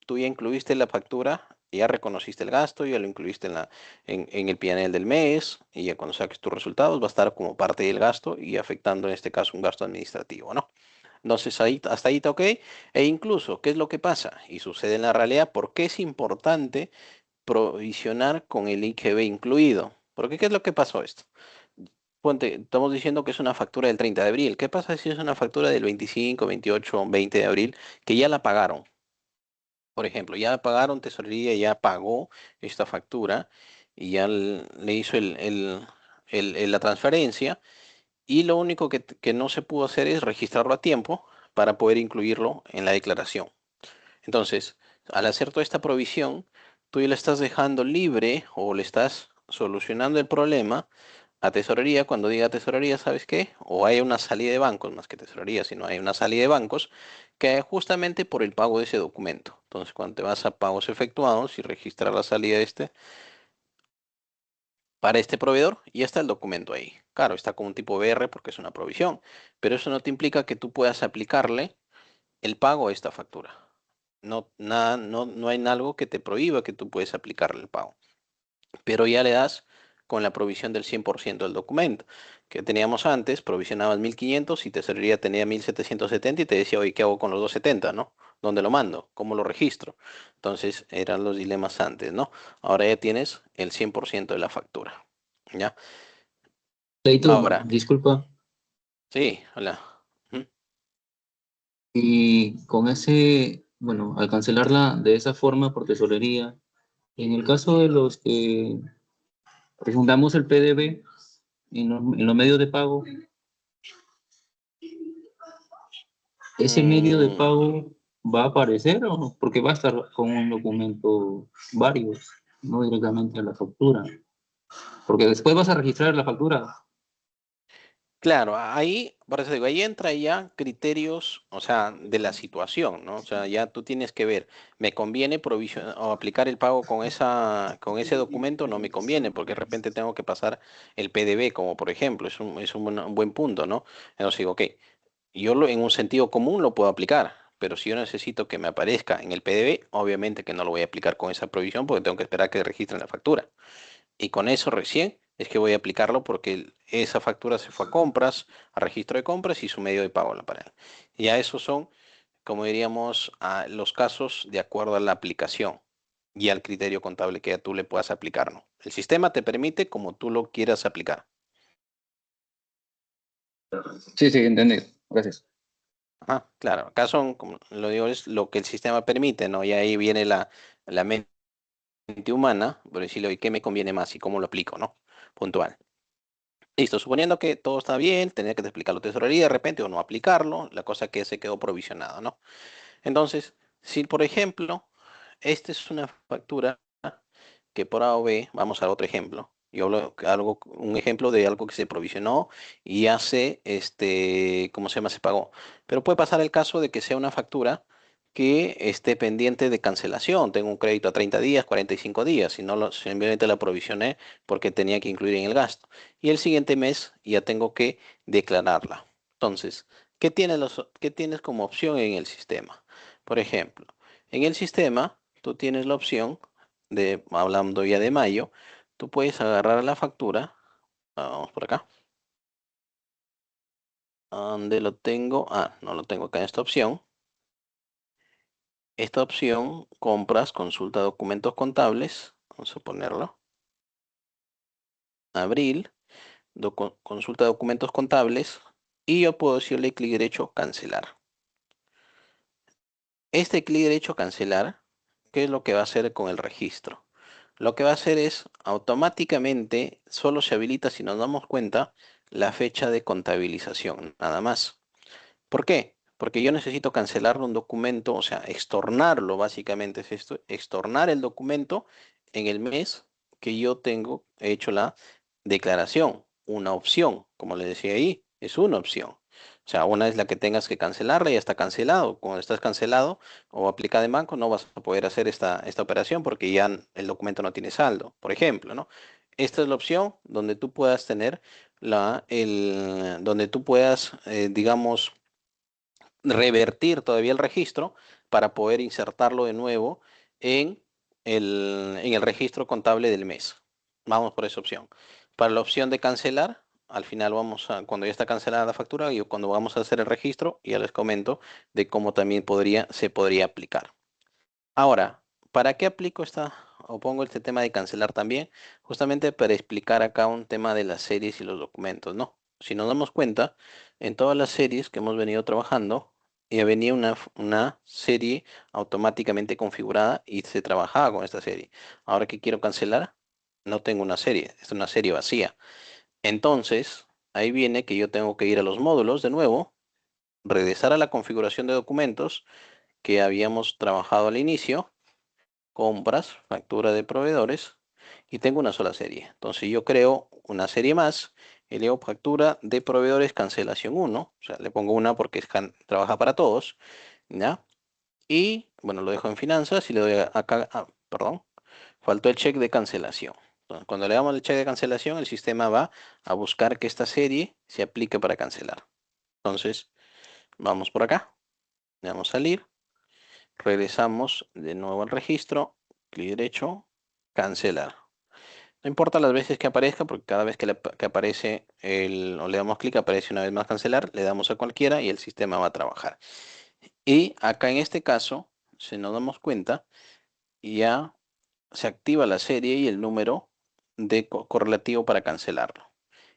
tú ya incluiste la factura, ya reconociste el gasto, ya lo incluiste en el PNL del mes, y ya cuando saques tus resultados va a estar como parte del gasto y afectando en este caso un gasto administrativo, ¿no? Entonces, hasta ahí está ok. E incluso, ¿qué es lo que pasa? Y sucede en la realidad, ¿por qué es importante provisionar con el IGB incluido? Porque, ¿qué es lo que pasó esto? Ponte, estamos diciendo que es una factura del 30 de abril. ¿Qué pasa si es una factura del 25, 28, 20 de abril que ya la pagaron? Por ejemplo, ya pagaron, tesorería ya pagó esta factura y ya le hizo la transferencia. Y lo único que no se pudo hacer es registrarlo a tiempo para poder incluirlo en la declaración. Entonces, al hacer toda esta provisión, tú ya le estás dejando libre o le estás solucionando el problema a tesorería. Cuando diga tesorería, ¿sabes qué? O hay una salida de bancos, más que tesorería, sino hay una salida de bancos que es justamente por el pago de ese documento. Entonces, cuando te vas a pagos efectuados y registrar la salida de para este proveedor, ya está el documento ahí. Claro, está como un tipo BR porque es una provisión, pero eso no te implica que tú puedas aplicarle el pago a esta factura. No hay algo que te prohíba que tú puedes aplicarle el pago, pero ya le das con la provisión del 100% del documento. Que teníamos antes, provisionabas 1.500 y tesorería tenía 1.770 y te decía, oye, ¿qué hago con los 270, no? ¿Dónde lo mando? ¿Cómo lo registro? Entonces eran los dilemas antes, ¿no? Ahora ya tienes el 100% de la factura, ¿ya? Leito, Ahora, disculpa, sí, hola. Ujú. y con ese, bueno, al cancelarla de esa forma por tesorería, en el caso de los que refundamos el PDV en los medios de pago, ¿ese medio de Mm, pago va a aparecer o no? Porque va a estar con un documento varios, no directamente a la factura. Porque después vas a registrar la factura. Claro, ahí, por eso digo, ahí entra ya criterios, o sea, de la situación, ¿no? O sea, ya tú tienes que ver, ¿me conviene provisionar o aplicar el pago con ese documento? No me conviene, porque de repente tengo que pasar el PDV, como por ejemplo, un buen punto, ¿no? Entonces digo, ok, en un sentido común lo puedo aplicar, pero si yo necesito que me aparezca en el PDV, obviamente que no lo voy a aplicar con esa provisión, porque tengo que esperar que registren la factura. Y con eso recién es que voy a aplicarlo porque esa factura se fue a compras, a registro de compras y su medio de pago la para. Ya esos son, como diríamos, los casos de acuerdo a la aplicación y al criterio contable que ya tú le puedas aplicar, ¿no? El sistema te permite como tú lo quieras aplicar. Sí, sí, entendido. Gracias. Ajá, claro, acá son, como lo digo, es lo que el sistema permite, ¿no? Y ahí viene la mente humana, por decirle, oye, ¿qué me conviene más y cómo lo aplico, ¿no? Puntual. Listo, suponiendo que todo está bien, tener que explicarlo tesorería de repente o no aplicarlo, la cosa que se quedó provisionado, ¿no? Entonces, si por ejemplo, esta es una factura que por A o B, vamos a otro ejemplo. Yo hablo un ejemplo de algo que se provisionó y ya se, ¿cómo se llama? Se pagó. Pero puede pasar el caso de que sea una factura que esté pendiente de cancelación. Tengo un crédito a 30 días, 45 días, y no simplemente la provisioné porque tenía que incluir en el gasto. Y el siguiente mes ya tengo que declararla. Entonces, ¿qué tienes como opción en el sistema? Por ejemplo, en el sistema tú tienes la opción hablando ya de mayo, tú puedes agarrar la factura. Vamos por acá. ¿Dónde lo tengo? No lo tengo acá en esta opción. Esta opción, compras, consulta documentos contables. Vamos a ponerlo. Abril, consulta documentos contables. Y yo puedo decirle clic derecho, cancelar. Este clic derecho, cancelar, ¿qué es lo que va a hacer con el registro? Lo que va a hacer es automáticamente, solo se habilita si nos damos cuenta, la fecha de contabilización, nada más. ¿Por qué? Porque yo necesito cancelar un documento, o sea, extornarlo, básicamente es esto, extornar el documento en el mes que yo tengo hecho la declaración, una opción, como le decía ahí, es una opción. O sea, una es la que tengas que cancelarla, ya está cancelado. Cuando estás cancelado o aplicada en banco, no vas a poder hacer esta operación porque ya el documento no tiene saldo, por ejemplo, ¿no? Esta es la opción donde tú puedas tener donde tú puedas, digamos, revertir todavía el registro para poder insertarlo de nuevo en el registro contable del mes. Vamos por esa opción. Para la opción de cancelar, al final cuando ya está cancelada la factura, y cuando vamos a hacer el registro, ya les comento de cómo también se podría aplicar. Ahora, ¿para qué aplico o pongo este tema de cancelar también? Justamente para explicar acá un tema de las series y los documentos, ¿no? Si nos damos cuenta, en todas las series que hemos venido trabajando, ya venía una serie automáticamente configurada y se trabajaba con esta serie. Ahora que quiero cancelar, no tengo una serie, es una serie vacía. Entonces, ahí viene que yo tengo que ir a los módulos de nuevo, regresar a la configuración de documentos que habíamos trabajado al inicio, compras, factura de proveedores, y tengo una sola serie. Entonces yo creo una serie más y le digo factura de proveedores cancelación 1, o sea, le pongo una porque trabaja para todos, ¿ya? Y bueno, lo dejo en finanzas y le doy acá, perdón, faltó el check de cancelación. Entonces, cuando le damos el check de cancelación, el sistema va a buscar que esta serie se aplique para cancelar. Entonces, vamos por acá, le damos salir. Regresamos de nuevo al registro, clic derecho, cancelar. No importa las veces que aparezca, porque cada vez que aparece o le damos clic, aparece una vez más cancelar, le damos a cualquiera y el sistema va a trabajar. Y acá en este caso, si nos damos cuenta, ya se activa la serie y el número correlativo para cancelarlo.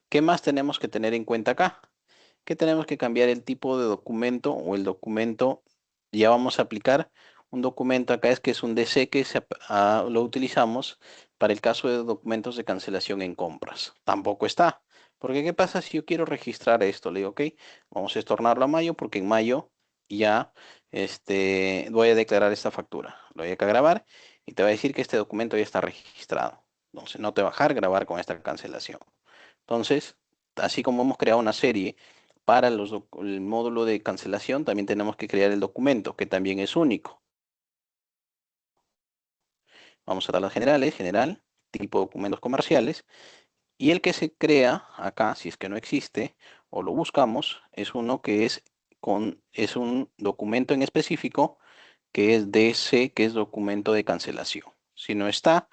¿Qué más tenemos que tener en cuenta acá? Que tenemos que cambiar el tipo de documento o el documento. Ya vamos a aplicar un documento acá, es que es un DC que lo utilizamos para el caso de documentos de cancelación en compras. Tampoco está. Porque ¿qué pasa si yo quiero registrar esto? Le digo, ok, vamos a estornarlo a mayo porque en mayo ya voy a declarar esta factura. Lo voy a grabar y te va a decir que este documento ya está registrado. Entonces no te va a dejar grabar con esta cancelación. Entonces, así como hemos creado una serie para el módulo de cancelación, también tenemos que crear el documento, que también es único. Vamos a tablas generales, general, tipo documentos comerciales, y el que se crea acá, si es que no existe, o lo buscamos, es uno que es un documento en específico, que es DC, que es documento de cancelación. Si no está,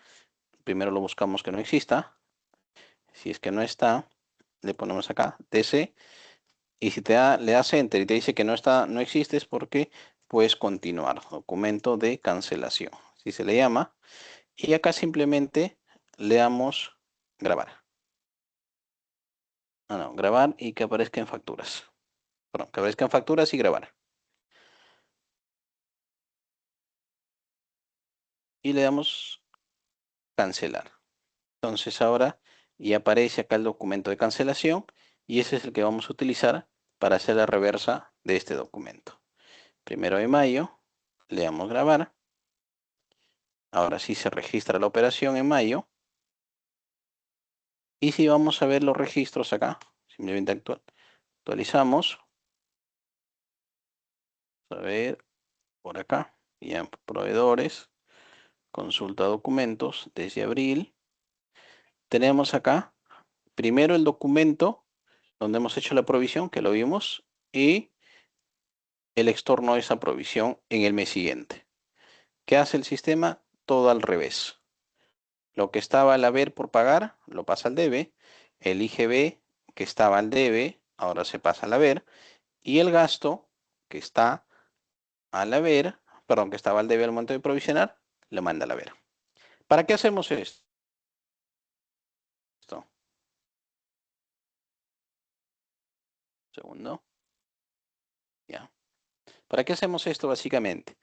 primero lo buscamos que no exista. Si es que no está, le ponemos acá DC. Y si le das enter y te dice que no está, no existe, es porque puedes continuar. Documento de cancelación. Si se le llama. Y acá simplemente le damos grabar. No, grabar y que aparezca en facturas. Perdón, que aparezca en facturas y grabar. Y le damos cancelar. Entonces ahora ya aparece acá el documento de cancelación y ese es el que vamos a utilizar para hacer la reversa de este documento. 1 de mayo, Le damos grabar. Ahora sí se registra la operación en mayo. Y si vamos a ver los registros acá, simplemente actualizamos. A ver, por acá, ya en proveedores, consulta documentos desde abril. Tenemos acá, primero el documento donde hemos hecho la provisión, que lo vimos, y el extorno de esa provisión en el mes siguiente. ¿Qué hace el sistema? Todo al revés. Lo que estaba al haber por pagar, lo pasa al debe. El IGB que estaba al debe, ahora se pasa al haber. Y el gasto que está al haber, perdón, que estaba al debe al momento de provisionar, lo manda al haber. ¿Para qué hacemos esto? Segundo. Ya. ¿Para qué hacemos esto básicamente?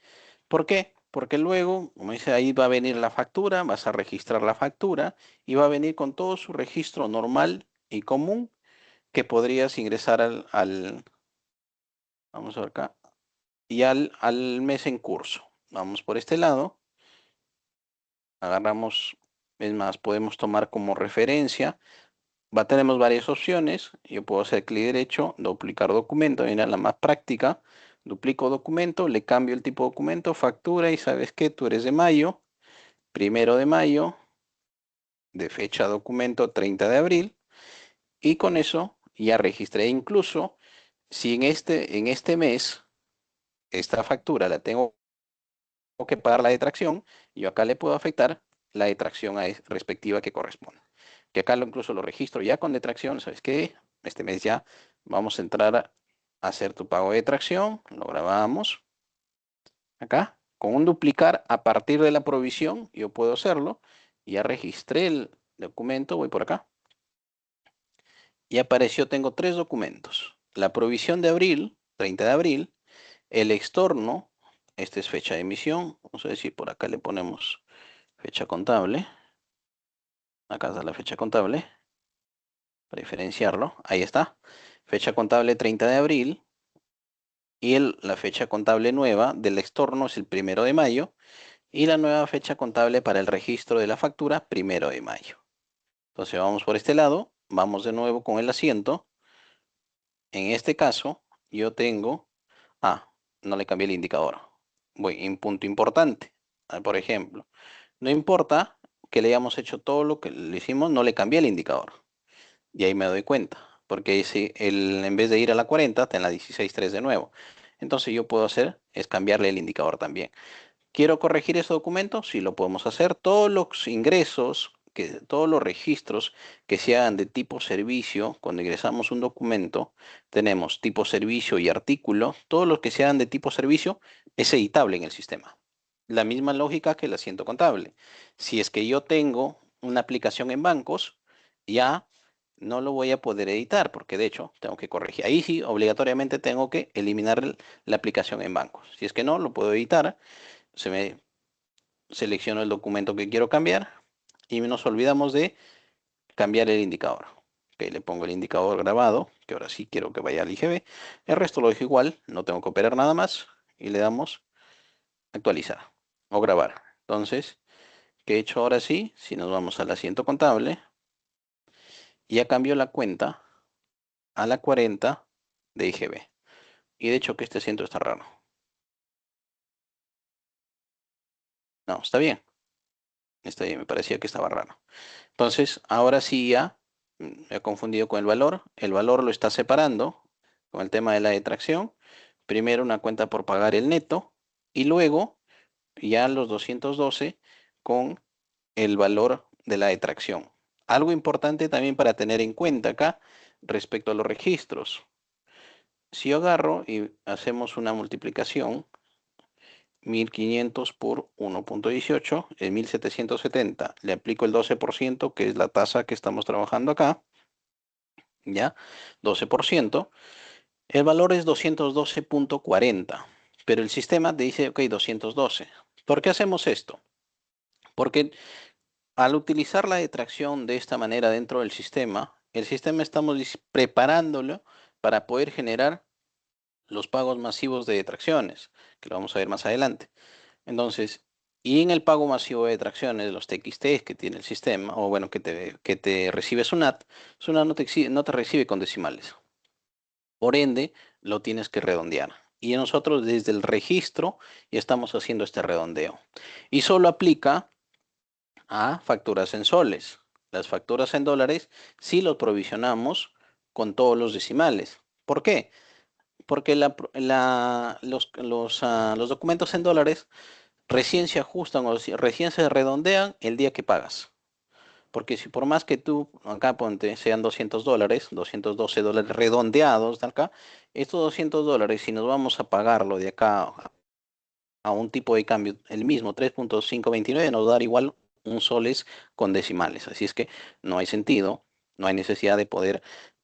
¿Por qué? Porque luego, como dice, ahí va a venir la factura, vas a registrar la factura y va a venir con todo su registro normal y común que podrías ingresar vamos a ver acá, y al mes en curso. Vamos por este lado, agarramos, es más, podemos tomar como referencia, tenemos varias opciones, yo puedo hacer clic derecho, duplicar documento, viene la más práctica, duplico documento, le cambio el tipo de documento, factura y sabes que tú eres de mayo, 1 de mayo, de fecha documento 30 de abril, y con eso ya registré. Incluso si en este mes esta factura la tengo que pagar la detracción, yo acá le puedo afectar la detracción respectiva que corresponde. Que acá incluso lo registro ya con detracción, ¿sabes qué? Este mes ya vamos a entrar a hacer tu pago de detracción, lo grabamos acá. Con un duplicar a partir de la provisión, yo puedo hacerlo. Ya registré el documento, voy por acá. Y apareció, tengo 3 documentos. La provisión de abril, 30 de abril, el extorno, esta es fecha de emisión, vamos a decir por acá le ponemos fecha contable, acá está la fecha contable, para diferenciarlo, ahí está, fecha contable 30 de abril, y la fecha contable nueva del extorno es el 1 de mayo, y la nueva fecha contable para el registro de la factura, 1 de mayo. Entonces vamos por este lado, vamos de nuevo con el asiento. En este caso, yo tengo, no le cambié el indicador. Voy en punto importante. Por ejemplo, no importa que le hayamos hecho todo lo que le hicimos, no le cambié el indicador. Y ahí me doy cuenta. Porque si en vez de ir a la 40, está en la 16.3 de nuevo. Entonces yo puedo hacer es cambiarle el indicador también. ¿Quiero corregir ese documento? Sí, lo podemos hacer. Todos los ingresos, todos los registros que sean de tipo servicio, cuando ingresamos un documento, tenemos tipo servicio y artículo. Todos los que sean de tipo servicio es editable en el sistema. La misma lógica que el asiento contable. Si es que yo tengo una aplicación en bancos, ya no lo voy a poder editar porque de hecho tengo que corregir. Ahí sí, obligatoriamente tengo que eliminar la aplicación en bancos. Si es que no, lo puedo editar. Selecciono el documento que quiero cambiar y nos olvidamos de cambiar el indicador. Ok, le pongo el indicador grabado, que ahora sí quiero que vaya al IGB. El resto lo dejo igual, no tengo que operar nada más y le damos actualizar o grabar. Entonces, ¿qué he hecho ahora sí? Si nos vamos al asiento contable, ya cambió la cuenta a la 40 de IGB. Y de hecho que este asiento está raro. No, está bien. Está bien, me parecía que estaba raro. Entonces, ahora sí ya me he confundido con el valor. El valor lo está separando con el tema de la detracción. Primero una cuenta por pagar el neto y luego ya los 212 con el valor de la detracción. Algo importante también para tener en cuenta acá respecto a los registros. Si yo agarro y hacemos una multiplicación, 1500 por 1.18 es 1770. Le aplico el 12%, que es la tasa que estamos trabajando acá. ¿Ya? 12%. El valor es 212.40. Pero el sistema te dice, ok, 212. ¿Por qué hacemos esto? Porque al utilizar la detracción de esta manera dentro del sistema, el sistema estamos preparándolo para poder generar los pagos masivos de tracciones, que lo vamos a ver más adelante. Entonces, y en el pago masivo de tracciones, los TXT que tiene el sistema, o bueno, que te recibe SUNAT, SUNAT no te recibe con decimales. Por ende, lo tienes que redondear. Y nosotros desde el registro ya estamos haciendo este redondeo. Y solo aplica a facturas en soles. Las facturas en dólares sí los provisionamos con todos los decimales. ¿Por qué? Porque los documentos en dólares recién se ajustan o recién se redondean el día que pagas. Porque si por más que tú, acá ponte, sean $200, $212 redondeados de acá, estos $200, si nos vamos a pagarlo de acá a un tipo de cambio, el mismo 3.529, nos va a dar igual un soles con decimales. Así es que no hay sentido, no hay necesidad de poder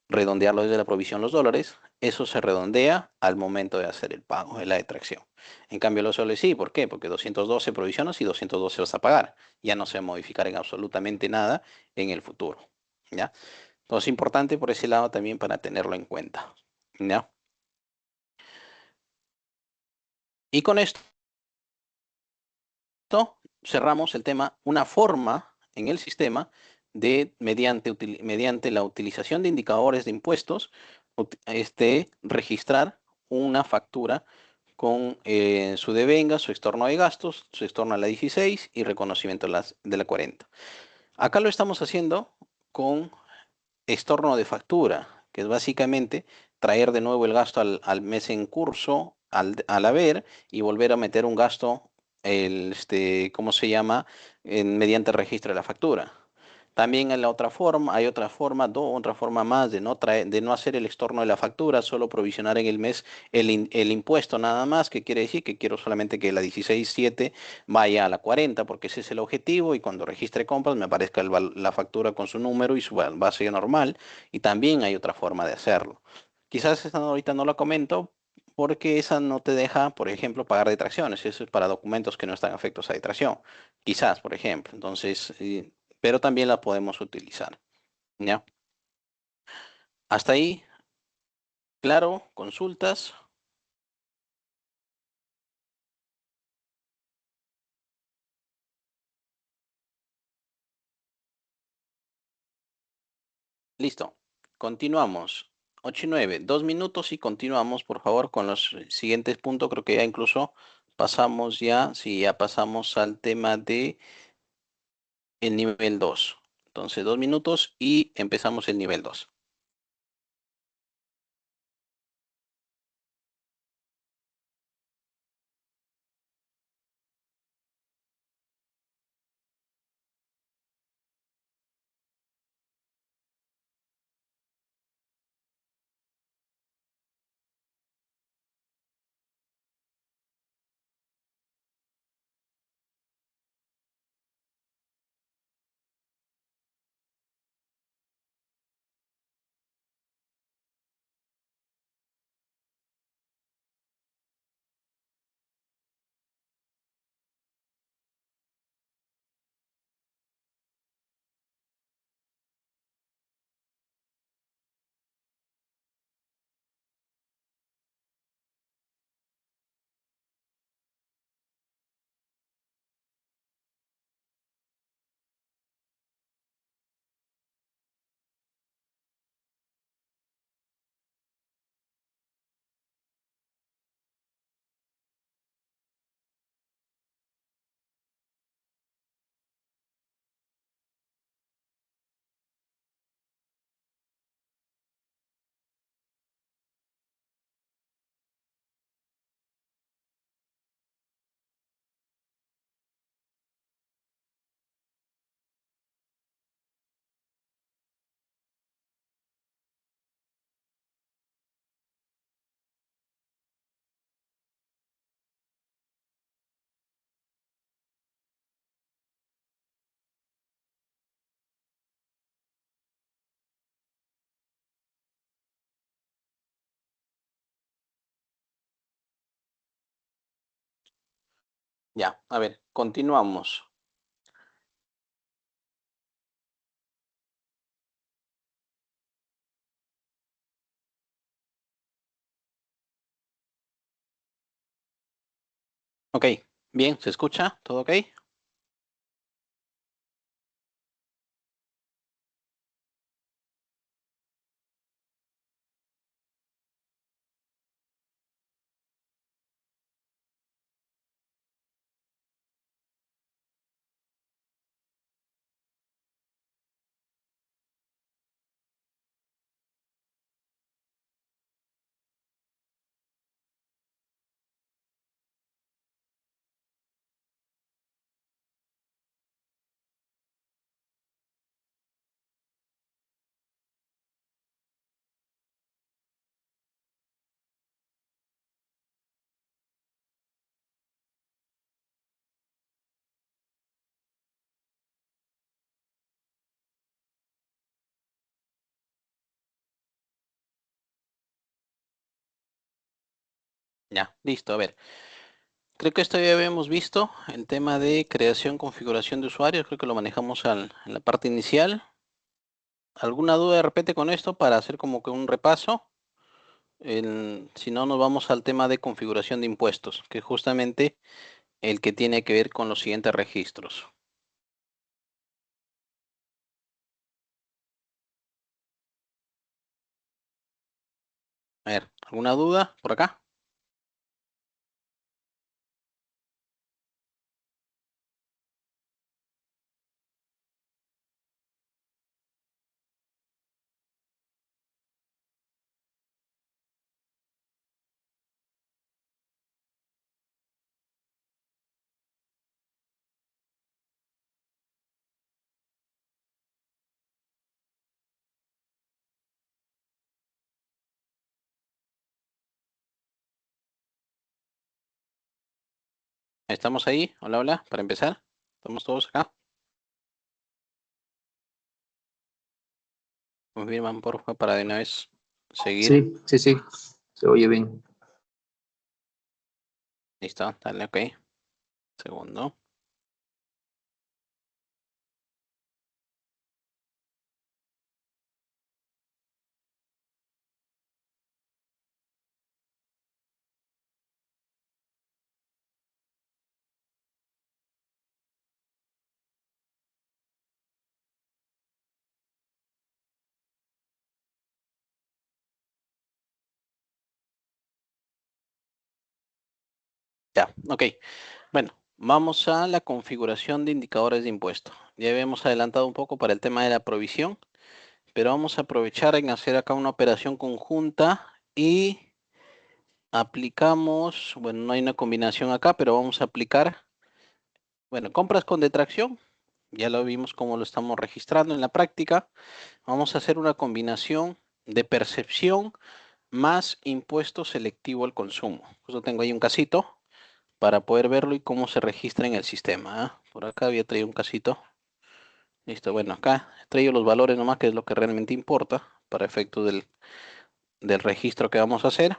redondearlo desde la provisión los dólares. Eso se redondea al momento de hacer el pago de la detracción. En cambio, los soles sí, ¿por qué? Porque 212 provisionas y 212 vas a pagar. Ya no se va a modificar en absolutamente nada en el futuro. ¿Ya? Entonces, importante por ese lado también para tenerlo en cuenta. ¿Ya? Y con esto cerramos el tema, una forma en el sistema de, mediante la utilización de indicadores de impuestos, registrar una factura con su devenga, su estorno de gastos, su estorno a la 16 y reconocimiento de la 40. Acá lo estamos haciendo con estorno de factura, que es básicamente traer de nuevo el gasto al mes en curso, al haber, y volver a meter un gasto, ¿cómo se llama? Mediante registro de la factura. También en la otra forma, hay otra forma más de no hacer el estorno de la factura, solo provisionar en el mes el impuesto nada más, que quiere decir que quiero solamente que la 16.7 vaya a la 40, porque ese es el objetivo, y cuando registre compras me aparezca la factura con su número y su base normal, y también hay otra forma de hacerlo. Quizás esta ahorita no la comento, porque esa no te deja, por ejemplo, pagar detracciones. Eso es para documentos que no están afectos a detracción. Quizás, por ejemplo. Entonces, pero también la podemos utilizar. ¿Ya? Hasta ahí, claro, consultas. Listo. Continuamos. 8 y 9, 2 minutos y continuamos, por favor, con los siguientes puntos. Creo que ya incluso pasamos ya, sí, ya pasamos al tema de el nivel 2. Entonces, 2 minutos y empezamos el nivel 2. Ya, a ver, continuamos. Ok, bien, ¿se escucha? ¿Todo ok? Ya, listo, a ver. Creo que esto ya habíamos visto, el tema de creación, configuración de usuarios, creo que lo manejamos en la parte inicial. ¿Alguna duda de repente con esto para hacer como que un repaso? Si no, nos vamos al tema de configuración de impuestos, que es justamente el que tiene que ver con los siguientes registros. A ver, ¿alguna duda por acá? ¿Estamos ahí? Hola, hola, para empezar. ¿Estamos todos acá? Confirman, por favor, para de una vez seguir. Sí, sí, sí, se oye bien. Listo, dale, ok. Segundo. Ya, ok. Bueno, vamos a la configuración de indicadores de impuesto. Ya habíamos adelantado un poco para el tema de la provisión, pero vamos a aprovechar en hacer acá una operación conjunta y aplicamos, bueno, no hay una combinación acá, pero vamos a aplicar, bueno, compras con detracción. Ya lo vimos cómo lo estamos registrando en la práctica. Vamos a hacer una combinación de percepción más impuesto selectivo al consumo. Justo tengo ahí un casito para poder verlo y cómo se registra en el sistema. ¿Ah? Por acá había traído un casito. Listo, bueno, acá he traído los valores nomás, que es lo que realmente importa para efectos del registro que vamos a hacer.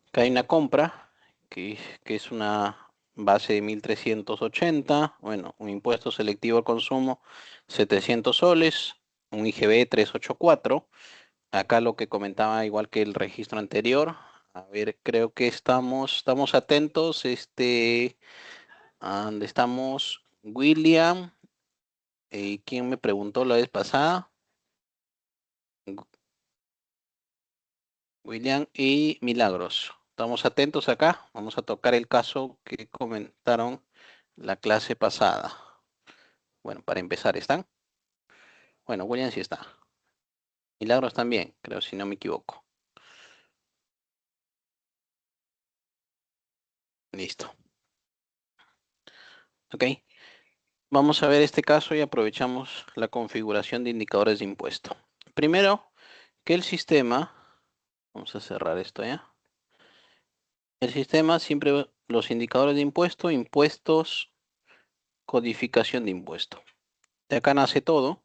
Acá hay una compra, que es una base de 1380, bueno, un impuesto selectivo al consumo, 700 soles, un IGB 384. Acá lo que comentaba, igual que el registro anterior. A ver, creo que estamos atentos. ¿Dónde estamos? William, ¿quién me preguntó la vez pasada? William y Milagros. Estamos atentos acá. Vamos a tocar el caso que comentaron la clase pasada. Bueno, para empezar, ¿están? Bueno, William sí está. Milagros también, creo, si no me equivoco. Listo. Ok. Vamos a ver este caso y aprovechamos la configuración de indicadores de impuesto. Primero, que el sistema, vamos a cerrar esto ya. El sistema siempre, los indicadores de impuesto, impuestos, codificación de impuesto. De acá nace todo.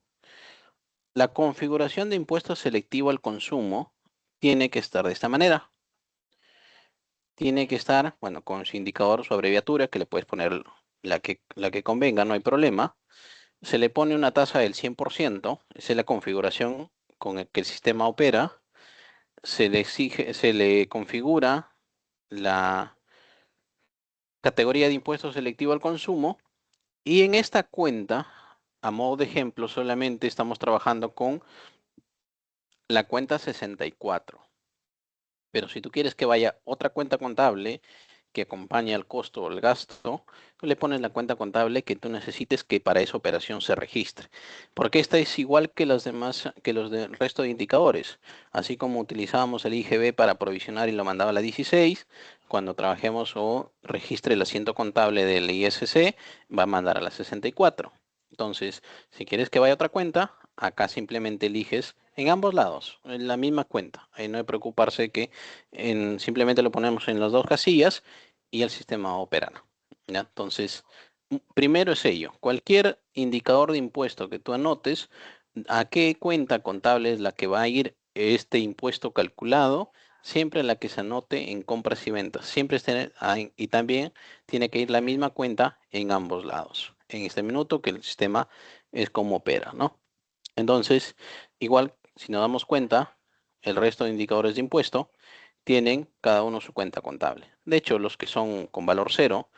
La configuración de impuesto selectivo al consumo tiene que estar de esta manera. Tiene que estar, bueno, con su indicador, su abreviatura, que le puedes poner la que convenga, no hay problema. Se le pone una tasa del 100%, esa es la configuración con la que el sistema opera. Se le configura la categoría de impuesto selectivo al consumo. Y en esta cuenta, a modo de ejemplo, solamente estamos trabajando con la cuenta 64. Pero si tú quieres que vaya otra cuenta contable que acompañe al costo o el gasto, tú le pones la cuenta contable que tú necesites que para esa operación se registre. Porque esta es igual que las demás, que los del resto de indicadores. Así como utilizábamos el IGB para provisionar y lo mandaba a la 16, cuando trabajemos o registre el asiento contable del ISC, va a mandar a la 64. Entonces, si quieres que vaya a otra cuenta, acá simplemente eliges en ambos lados, en la misma cuenta. Ahí no hay que preocuparse que simplemente lo ponemos en las dos casillas y el sistema operará. ¿Ya? Entonces, primero es ello. Cualquier indicador de impuesto que tú anotes, ¿a qué cuenta contable es la que va a ir este impuesto calculado? Siempre la que se anote en compras y ventas. Siempre y también tiene que ir la misma cuenta en ambos lados. En este minuto que el sistema es como opera, ¿no? Entonces, igual, si nos damos cuenta, el resto de indicadores de impuesto tienen cada uno su cuenta contable. De hecho, los que son con valor cero,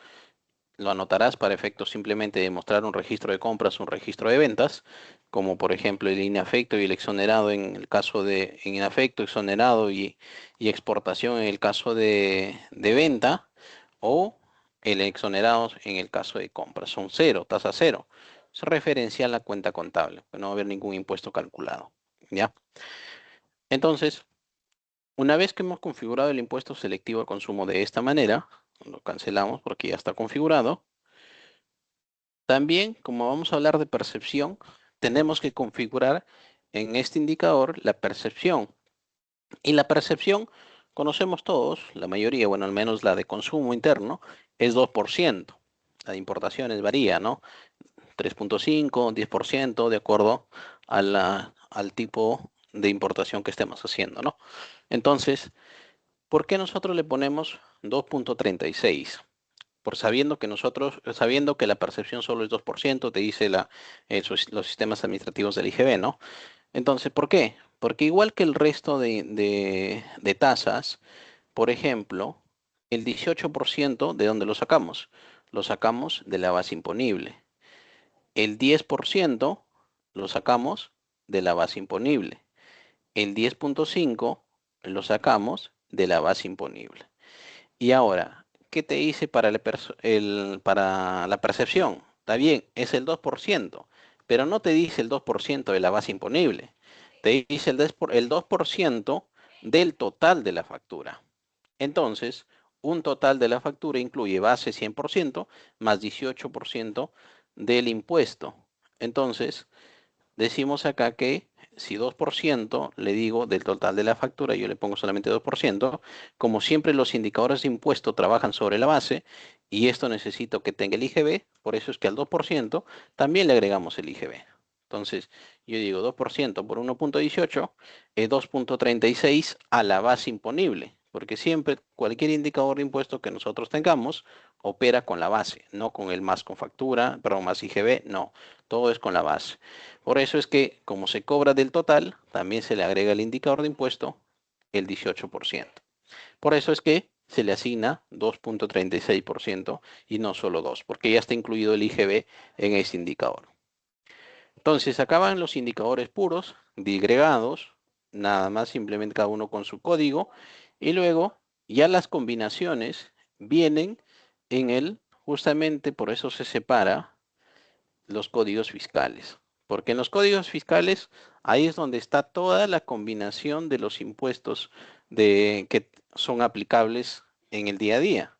lo anotarás para efectos simplemente de mostrar un registro de compras, un registro de ventas, como por ejemplo el inafecto y el exonerado en el caso de inafecto, exonerado y exportación en el caso de venta, o el exonerado en el caso de compras. Son cero, tasa cero. Es referencial a la cuenta contable, no va a haber ningún impuesto calculado. ¿Ya? Entonces, una vez que hemos configurado el impuesto selectivo al consumo de esta manera, lo cancelamos porque ya está configurado. También, como vamos a hablar de percepción, tenemos que configurar en este indicador la percepción. Y la percepción, conocemos todos, la mayoría, bueno, al menos la de consumo interno, es 2%. La de importaciones varía, ¿no? 3.5, 10%, de acuerdo al tipo de importación que estemos haciendo, ¿no? Entonces, ¿por qué nosotros le ponemos 2.36? Por sabiendo que la percepción solo es 2%, te dice los sistemas administrativos del IGB, ¿no? Entonces, ¿por qué? Porque igual que el resto de tasas, por ejemplo, el 18%, ¿de dónde lo sacamos? Lo sacamos de la base imponible. El 10% lo sacamos de la base imponible. El 10.5 lo sacamos de la base imponible. Y ahora, ¿qué te dice para la percepción? Está bien, es el 2%, pero no te dice el 2% de la base imponible. Te dice el 2% del total de la factura. Entonces, un total de la factura incluye base 100% más 18% del impuesto. Entonces, decimos acá que si 2% le digo del total de la factura, yo le pongo solamente 2%, como siempre los indicadores de impuesto trabajan sobre la base y esto necesito que tenga el IGB, por eso es que al 2% también le agregamos el IGB. Entonces, yo digo 2% por 1.18 es 2.36 a la base imponible, porque siempre cualquier indicador de impuesto que nosotros tengamos opera con la base, no con el más con factura, perdón, más IGB, no, todo es con la base. Por eso es que, como se cobra del total, también se le agrega el indicador de impuesto, el 18%. Por eso es que se le asigna 2.36% y no solo 2, porque ya está incluido el IGB en ese indicador. Entonces, acaban los indicadores puros, digregados, nada más simplemente cada uno con su código, y luego ya las combinaciones vienen justamente por eso se separa los códigos fiscales. Porque en los códigos fiscales, ahí es donde está toda la combinación de los impuestos que son aplicables en el día a día.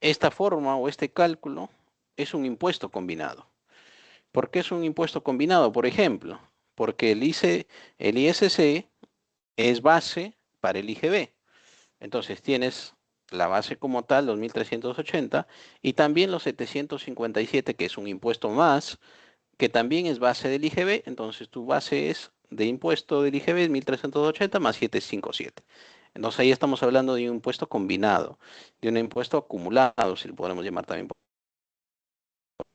Esta forma o este cálculo es un impuesto combinado. ¿Por qué es un impuesto combinado? Por ejemplo, porque el ISC es base para el IGB. Entonces tienes la base como tal, 2.380, y también los 757, que es un impuesto más, que también es base del IGB, entonces tu base es de impuesto del IGB es 1.380 más 757. Entonces ahí estamos hablando de un impuesto combinado, de un impuesto acumulado, si lo podemos llamar también por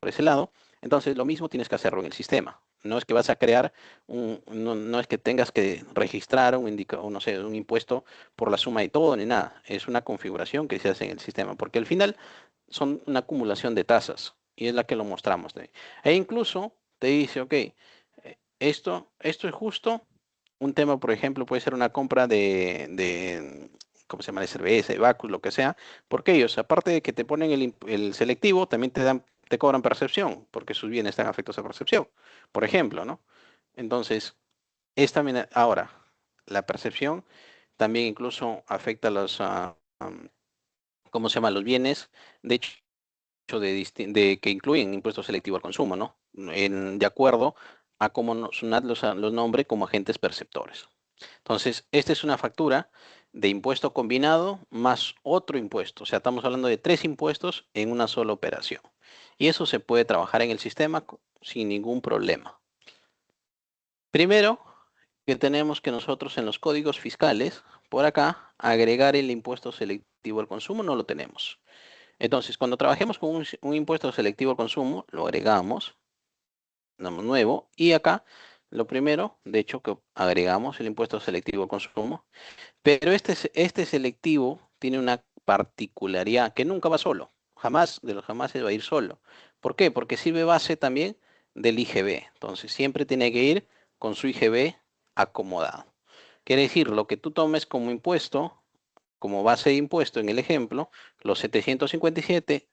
ese lado. Entonces lo mismo tienes que hacerlo en el sistema. No es que vas a crear, no es que tengas que registrar no sé, un impuesto por la suma de todo ni nada. Es una configuración que se hace en el sistema, porque al final son una acumulación de tasas y es la que lo mostramos. E incluso te dice, ok, esto es justo. Un tema, por ejemplo, puede ser una compra ¿cómo se llama? De cerveza, de Bacus, lo que sea, porque ellos, aparte de que te ponen el selectivo, también te cobran percepción, porque sus bienes están afectos a percepción, por ejemplo, ¿no? Entonces, es también ahora, la percepción también incluso afecta a ¿cómo se llama? Los bienes, de hecho, de que incluyen impuesto selectivo al consumo, ¿no? De acuerdo a cómo SUNAT los nombre como agentes perceptores. Entonces, esta es una factura de impuesto combinado más otro impuesto. O sea, estamos hablando de 3 impuestos en una sola operación. Y eso se puede trabajar en el sistema sin ningún problema. Primero, que tenemos que nosotros en los códigos fiscales, por acá, agregar el impuesto selectivo al consumo, no lo tenemos. Entonces, cuando trabajemos con un impuesto selectivo al consumo, lo agregamos, damos nuevo, y acá, lo primero, de hecho, que agregamos el impuesto selectivo al consumo, pero este selectivo tiene una particularidad que nunca va solo, jamás, de los jamás se va a ir solo. ¿Por qué? Porque sirve base también del IGB, entonces siempre tiene que ir con su IGB acomodado. Quiere decir, lo que tú tomes como impuesto, como base de impuesto en el ejemplo, los 757,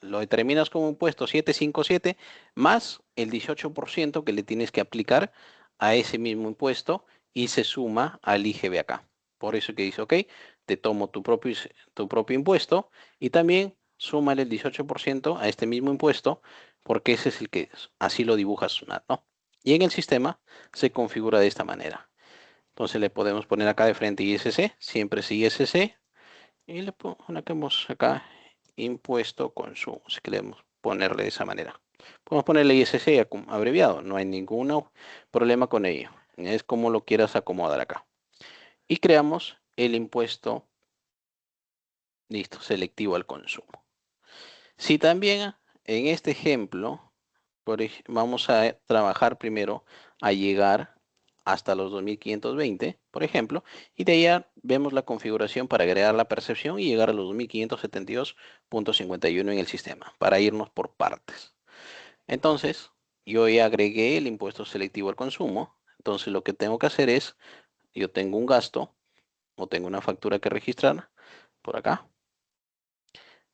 lo determinas como impuesto 757 más el 18% que le tienes que aplicar a ese mismo impuesto y se suma al IGB acá. Por eso que dice, ok, te tomo tu propio impuesto y también súmale el 18% a este mismo impuesto porque ese es el que así lo dibujas SUNAT, ¿no? Y en el sistema se configura de esta manera. Entonces le podemos poner acá de frente ISC, siempre es ISC, y le ponemos acá impuesto consumo, si queremos ponerle de esa manera. Podemos ponerle ISC abreviado, no hay ningún problema con ello. Es como lo quieras acomodar acá. Y creamos el impuesto, listo, selectivo al consumo. Si también en este ejemplo, vamos a trabajar primero a llegar hasta los 2520, por ejemplo, y de ahí vemos la configuración para agregar la percepción y llegar a los 2572.51 en el sistema, para irnos por partes. Entonces, yo ya agregué el impuesto selectivo al consumo, entonces lo que tengo que hacer es, yo tengo un gasto o tengo una factura que registrar por acá,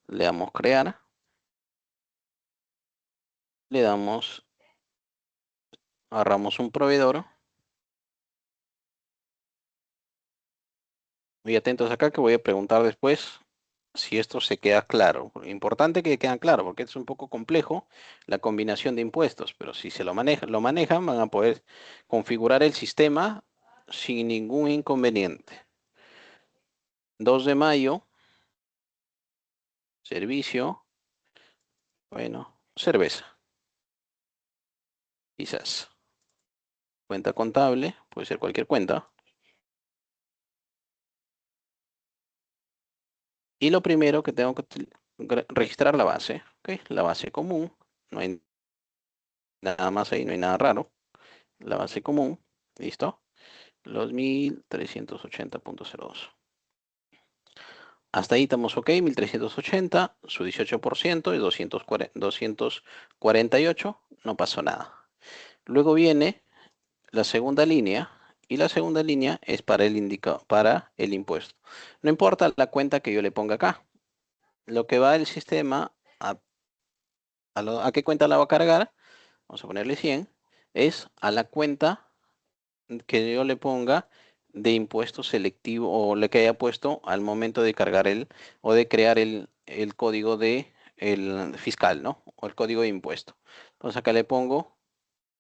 le damos crear, le damos, agarramos un proveedor. Muy atentos acá que voy a preguntar después si esto se queda claro. Importante que quede claro porque es un poco complejo la combinación de impuestos, pero si lo manejan, van a poder configurar el sistema sin ningún inconveniente. 2 de mayo, servicio, bueno, cerveza, quizás. Cuenta contable, puede ser cualquier cuenta. Y lo primero que tengo que registrar la base, ¿ok? La base común, no hay nada más ahí, no hay nada raro. La base común, ¿listo? Los 1380.02. Hasta ahí estamos ok, 1380, su 18% y 248, no pasó nada. Luego viene la segunda línea y la segunda línea es para el impuesto. No importa la cuenta que yo le ponga acá. Lo que va el sistema, ¿a qué cuenta la va a cargar? Vamos a ponerle 100, es a la cuenta que yo le ponga de impuesto selectivo o le que haya puesto al momento de cargar o de crear el código de el fiscal, ¿no? O el código de impuesto. Entonces acá le pongo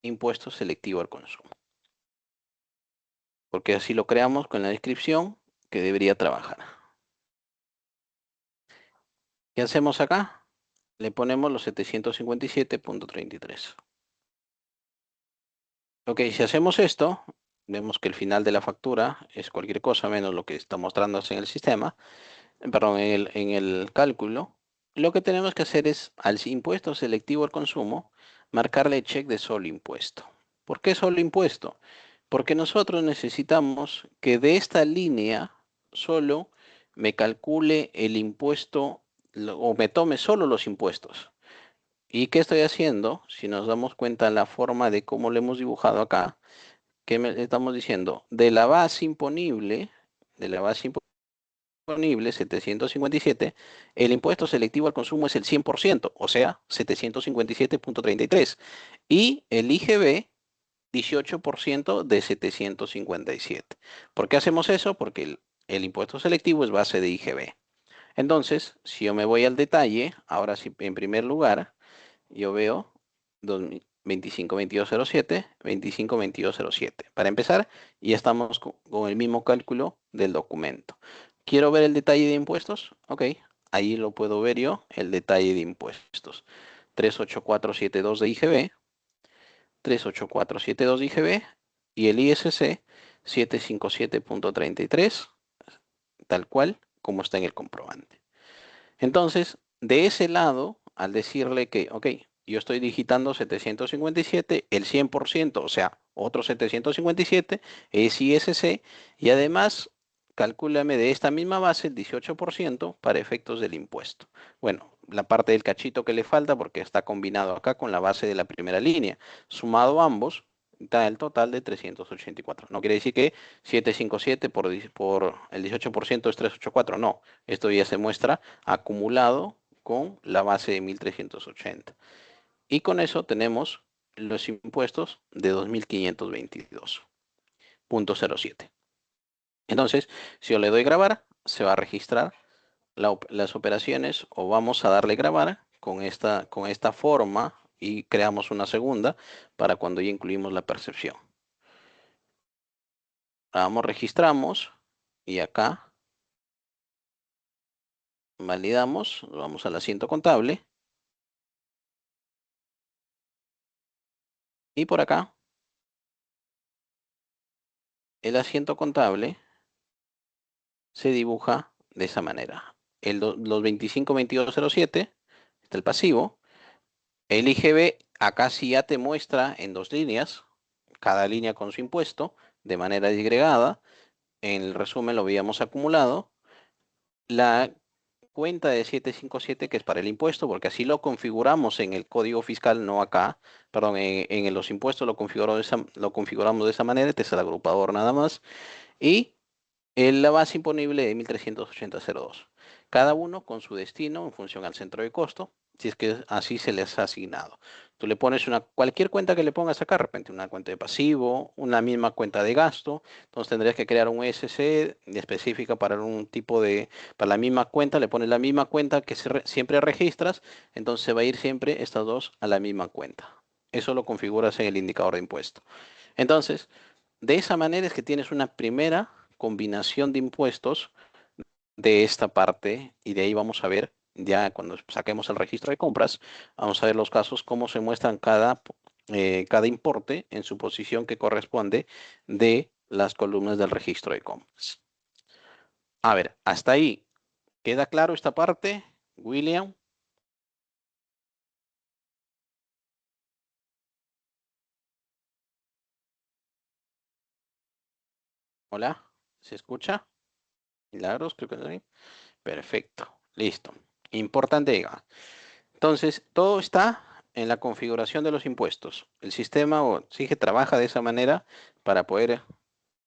impuesto selectivo al consumo. Porque así lo creamos con la descripción que debería trabajar. ¿Qué hacemos acá? Le ponemos los 757.33. Ok, si hacemos esto, vemos que el final de la factura es cualquier cosa menos lo que está mostrándose en el sistema. Perdón, en el cálculo, lo que tenemos que hacer es al impuesto selectivo al consumo, marcarle check de solo impuesto. ¿Por qué solo impuesto? Porque nosotros necesitamos que de esta línea solo me calcule el impuesto o me tome solo los impuestos. ¿Y qué estoy haciendo? Si nos damos cuenta la forma de cómo lo hemos dibujado acá, ¿qué estamos diciendo? De la base imponible, 757, el impuesto selectivo al consumo es el 100%, o sea, 757.33. Y el IGB, 18% de 757. ¿Por qué hacemos eso? Porque el impuesto selectivo es base de IGB. Entonces, si yo me voy al detalle, ahora sí, en primer lugar, yo veo 252207, 252207. Para empezar, ya estamos con el mismo cálculo del documento. ¿Quiero ver el detalle de impuestos? Ok, ahí lo puedo ver yo, el detalle de impuestos. 38472 de IGB, 38472 de IGB y el ISC 757.33, tal cual como está en el comprobante. Entonces, de ese lado, al decirle que, ok, yo estoy digitando 757, el 100%, o sea, otro 757 es ISC, y además, calcúlame de esta misma base el 18% para efectos del impuesto. Bueno, la parte del cachito que le falta, porque está combinado acá con la base de la primera línea. Sumado ambos, da el total de 384. No quiere decir que 757 por el 18% es 384, no. Esto ya se muestra acumulado con la base de 1380. Y con eso tenemos los impuestos de 2522.07. Entonces, si yo le doy grabar, se va a registrar las operaciones, o vamos a darle grabar con esta forma y creamos una segunda para cuando ya incluimos la percepción. Vamos, registramos y acá validamos, vamos al asiento contable y por acá el asiento contable se dibuja de esa manera. Los 252207 está el pasivo. El IGB acá sí ya te muestra en dos líneas, cada línea con su impuesto, de manera disgregada. En el resumen lo habíamos acumulado. La cuenta de 757, que es para el impuesto, porque así lo configuramos en el código fiscal, no acá, perdón, en los impuestos lo configuramos de esa manera, este es el agrupador nada más. Y la base imponible de 1380.02. Cada uno con su destino en función al centro de costo, si es que así se les ha asignado. Tú le pones cualquier cuenta que le pongas acá, de repente una cuenta de pasivo, una misma cuenta de gasto, entonces tendrías que crear un ESC específica para para la misma cuenta, le pones la misma cuenta que siempre registras, entonces se va a ir siempre estas dos a la misma cuenta. Eso lo configuras en el indicador de impuesto. Entonces, de esa manera es que tienes una primera combinación de impuestos de esta parte, y de ahí vamos a ver, ya cuando saquemos el registro de compras, vamos a ver los casos, cómo se muestran cada importe en su posición que corresponde de las columnas del registro de compras. A ver, hasta ahí, ¿queda claro esta parte, William? Hola, ¿se escucha? Milagros, creo que sí. Perfecto, listo. Importante, diga. Entonces, todo está en la configuración de los impuestos. El sistema SIGE trabaja de esa manera para poder,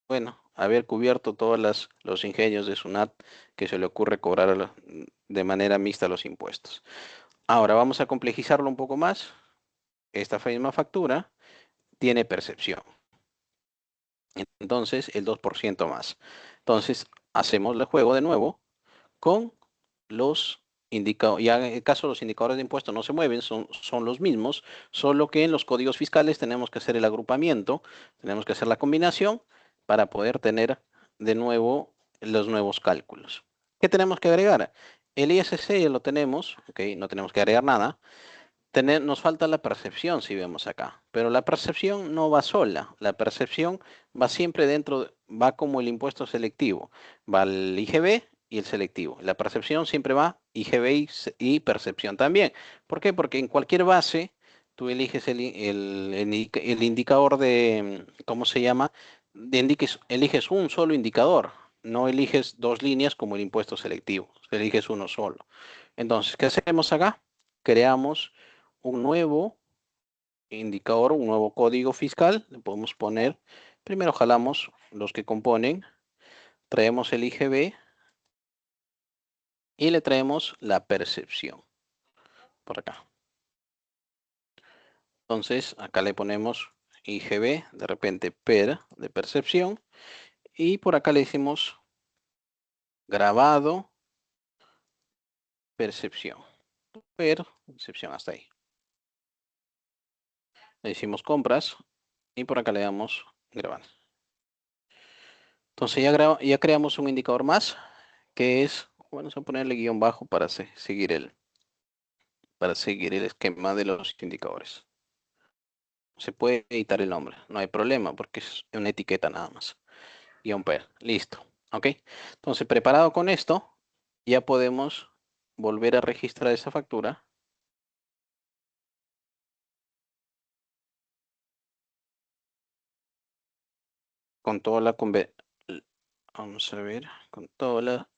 bueno, haber cubierto todos los ingenios de SUNAT que se le ocurre cobrar de manera mixta los impuestos. Ahora vamos a complejizarlo un poco más. Esta misma factura tiene percepción. Entonces, el 2% más. Entonces, hacemos el juego de nuevo con los indicadores. Ya en el caso los indicadores de impuestos no se mueven, son los mismos, solo que en los códigos fiscales tenemos que hacer el agrupamiento, tenemos que hacer la combinación para poder tener de nuevo los nuevos cálculos. ¿Qué tenemos que agregar? El ISC ya lo tenemos, okay, no tenemos que agregar nada. Nos falta la percepción, si vemos acá, pero la percepción no va sola, la percepción va siempre va como el impuesto selectivo, va el IGB y el selectivo. La percepción siempre va IGB y percepción también. ¿Por qué? Porque en cualquier base tú eliges el indicador de, ¿cómo se llama? Eliges un solo indicador, no eliges dos líneas como el impuesto selectivo, eliges uno solo. Entonces, ¿qué hacemos acá? Creamos un nuevo indicador, un nuevo código fiscal. Le podemos poner, primero jalamos los que componen, traemos el IGB y le traemos la percepción por acá. Entonces, acá le ponemos IGB, de repente PER de percepción, y por acá le decimos grabado, percepción. Percepción, hasta ahí. Le decimos compras y por acá le damos grabar. Entonces ya creamos un indicador más, que es, bueno, vamos a ponerle guión bajo para seguir el esquema de los indicadores. Se puede editar el nombre, no hay problema porque es una etiqueta nada más. Guión per, listo. ¿Ok? Entonces, preparado con esto, ya podemos volver a registrar esa factura. Con toda la vamos a ver, con toda la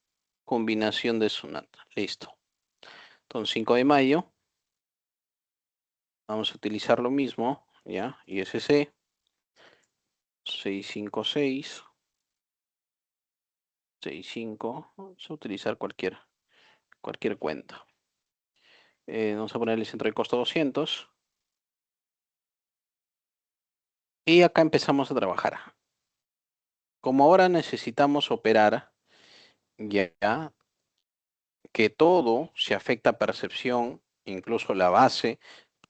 combinación de SUNAT. Listo. Entonces, 5 de mayo. Vamos a utilizar lo mismo, ¿ya? ISC 656 65. Vamos a utilizar cualquier cuenta. Vamos a ponerle centro de costo 200. Y acá empezamos a trabajar. Como ahora necesitamos operar, ya que todo se afecta a percepción, incluso la base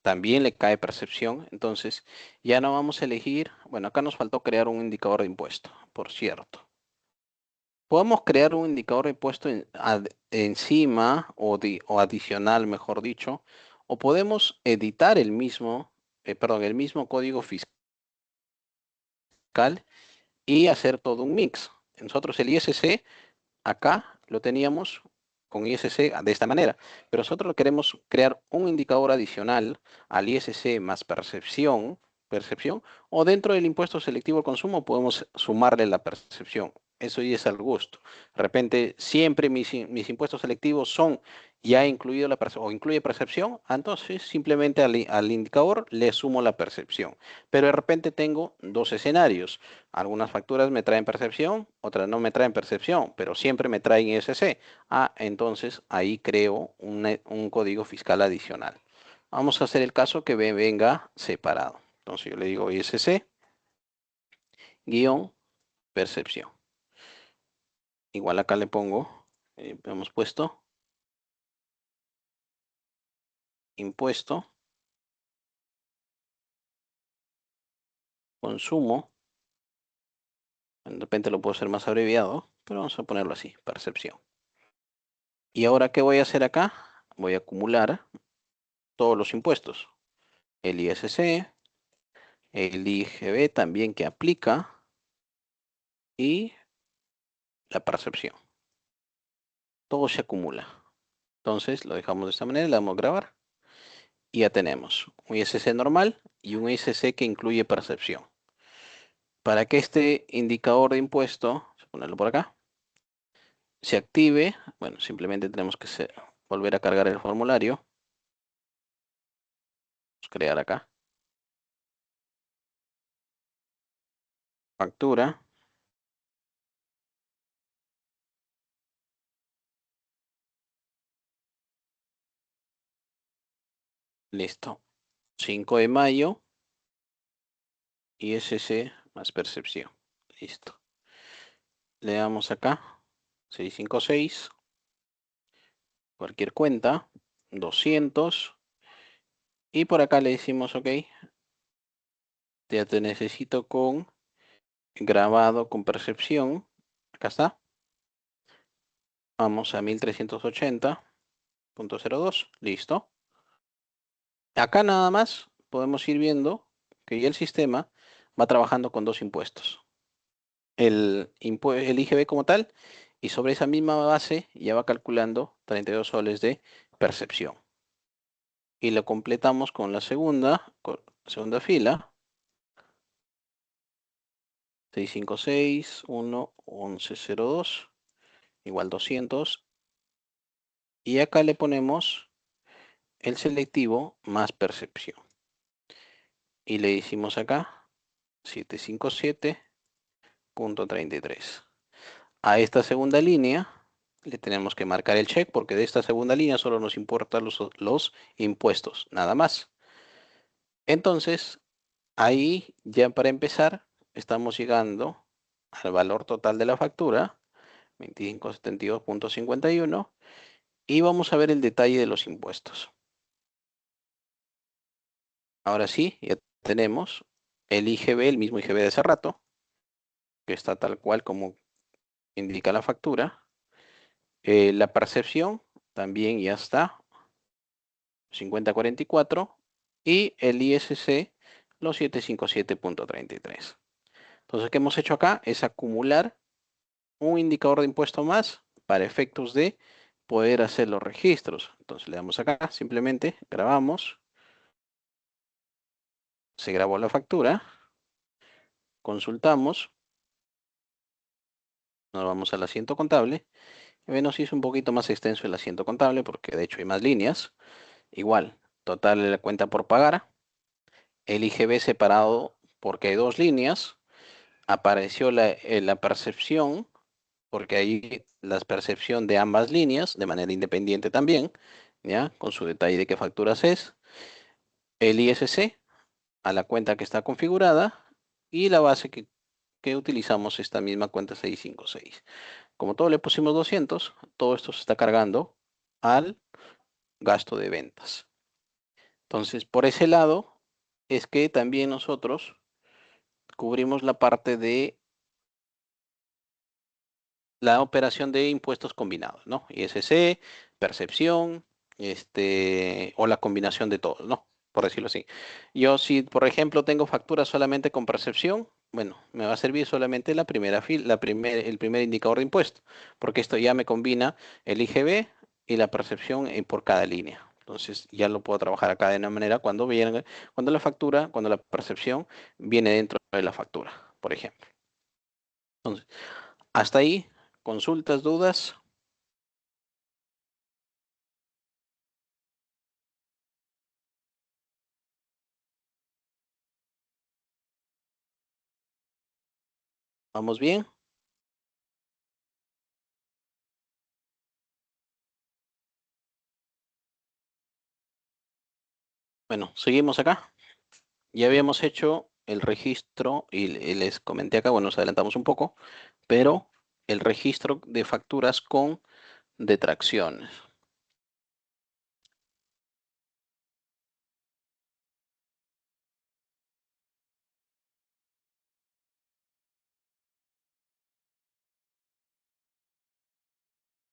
también le cae percepción, entonces ya no vamos a elegir, bueno, acá nos faltó crear un indicador de impuesto, por cierto. Podemos crear un indicador de impuesto encima o adicional, mejor dicho, o podemos editar el mismo código fiscal y hacer todo un mix. Nosotros el ISC acá lo teníamos con ISC de esta manera, pero nosotros queremos crear un indicador adicional al ISC más percepción, o dentro del impuesto selectivo al consumo podemos sumarle la percepción. Eso ya es al gusto. De repente, siempre mis impuestos selectivos son ya incluido la percepción o incluye percepción, entonces simplemente al indicador le sumo la percepción. Pero de repente tengo dos escenarios. Algunas facturas me traen percepción, otras no me traen percepción, pero siempre me traen ISC. Entonces ahí creo un código fiscal adicional. Vamos a hacer el caso que venga separado. Entonces yo le digo ISC guión percepción. Igual acá le pongo, hemos puesto impuesto, consumo. De repente lo puedo hacer más abreviado, pero vamos a ponerlo así, percepción. Y ahora, ¿qué voy a hacer acá? Voy a acumular todos los impuestos. El ISC, el IGB también que aplica y la percepción. Todo se acumula. Entonces lo dejamos de esta manera, le damos a grabar. Y ya tenemos un ISC normal y un ISC que incluye percepción. Para que este indicador de impuesto, vamos a ponerlo por acá, se active, bueno, simplemente tenemos que volver a cargar el formulario. Vamos a crear acá. Factura. Listo. 5 de mayo. ISC más percepción. Listo. Le damos acá. 656. Cualquier cuenta. 200. Y por acá le decimos, ok, ya te necesito con grabado con percepción. Acá está. Vamos a 1380.02. Listo. Acá nada más podemos ir viendo que ya el sistema va trabajando con dos impuestos. El IGB como tal, y sobre esa misma base ya va calculando 32 soles de percepción. y lo completamos con la segunda fila. 656, 1, 1102, igual 200. Y acá le ponemos el selectivo más percepción. Y le decimos acá 757.33. A esta segunda línea le tenemos que marcar el check porque de esta segunda línea solo nos importan los impuestos, nada más. Entonces, ahí ya para empezar, estamos llegando al valor total de la factura, 2572.51, y vamos a ver el detalle de los impuestos. Ahora sí, ya tenemos el IGB, el mismo IGB de hace rato, que está tal cual como indica la factura. La percepción también ya está, 5044, y el ISC, los 757.33. Entonces, ¿qué hemos hecho acá? Es acumular un indicador de impuesto más para efectos de poder hacer los registros. Entonces, le damos acá, simplemente grabamos, se grabó la factura, consultamos, nos vamos al asiento contable. Nos hizo un poquito más extenso el asiento contable porque de hecho hay más líneas. Igual, total de la cuenta por pagar. El IGB separado porque hay dos líneas. Apareció la percepción porque hay la percepción de ambas líneas de manera independiente también, ¿ya? Con su detalle de qué facturas es. El ISC a la cuenta que está configurada y la base que utilizamos esta misma cuenta 656. Como todo le pusimos 200, todo esto se está cargando al gasto de ventas. Entonces, por ese lado, es que también nosotros cubrimos la parte de la operación de impuestos combinados, ¿no? ISC, percepción, o la combinación de todos, ¿no? Por decirlo así. Yo, si por ejemplo tengo facturas solamente con percepción, bueno, me va a servir solamente la primera fila, el primer indicador de impuesto, porque esto ya me combina el IGB y la percepción por cada línea. Entonces ya lo puedo trabajar acá de una manera cuando cuando la factura, cuando la percepción viene dentro de la factura, por ejemplo. Entonces, hasta ahí, consultas, dudas. ¿Vamos bien? Bueno, seguimos acá. Ya habíamos hecho el registro y les comenté acá, bueno, nos adelantamos un poco, pero el registro de facturas con detracciones.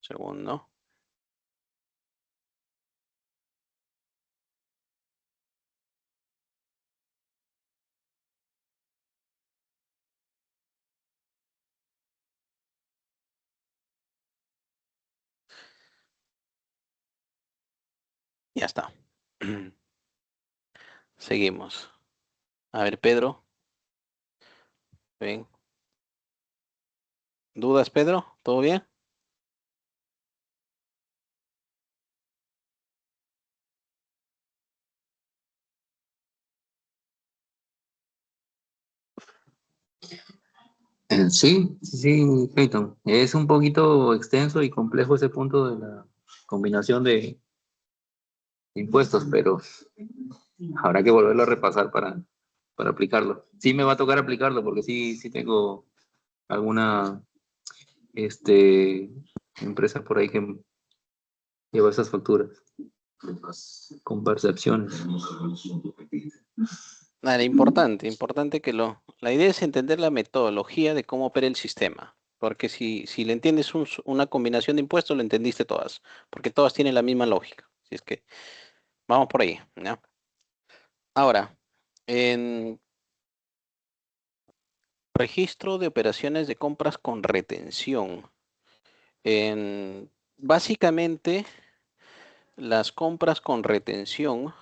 Segundo. Ya está. Seguimos. A ver, Pedro. Ven. ¿Dudas, Pedro? ¿Todo bien? Sí, Peyton. Es un poquito extenso y complejo ese punto de la combinación de impuestos, pero habrá que volverlo a repasar para aplicarlo. Sí me va a tocar aplicarlo porque sí tengo alguna empresa por ahí que lleva esas facturas con percepciones. Nada, importante que la idea es entender la metodología de cómo opera el sistema. Porque si le entiendes una combinación de impuestos, lo entendiste todas. Porque todas tienen la misma lógica. Si es que vamos por ahí, ¿ya? Ahora, en registro de operaciones de compras con retención. Básicamente, las compras con retención.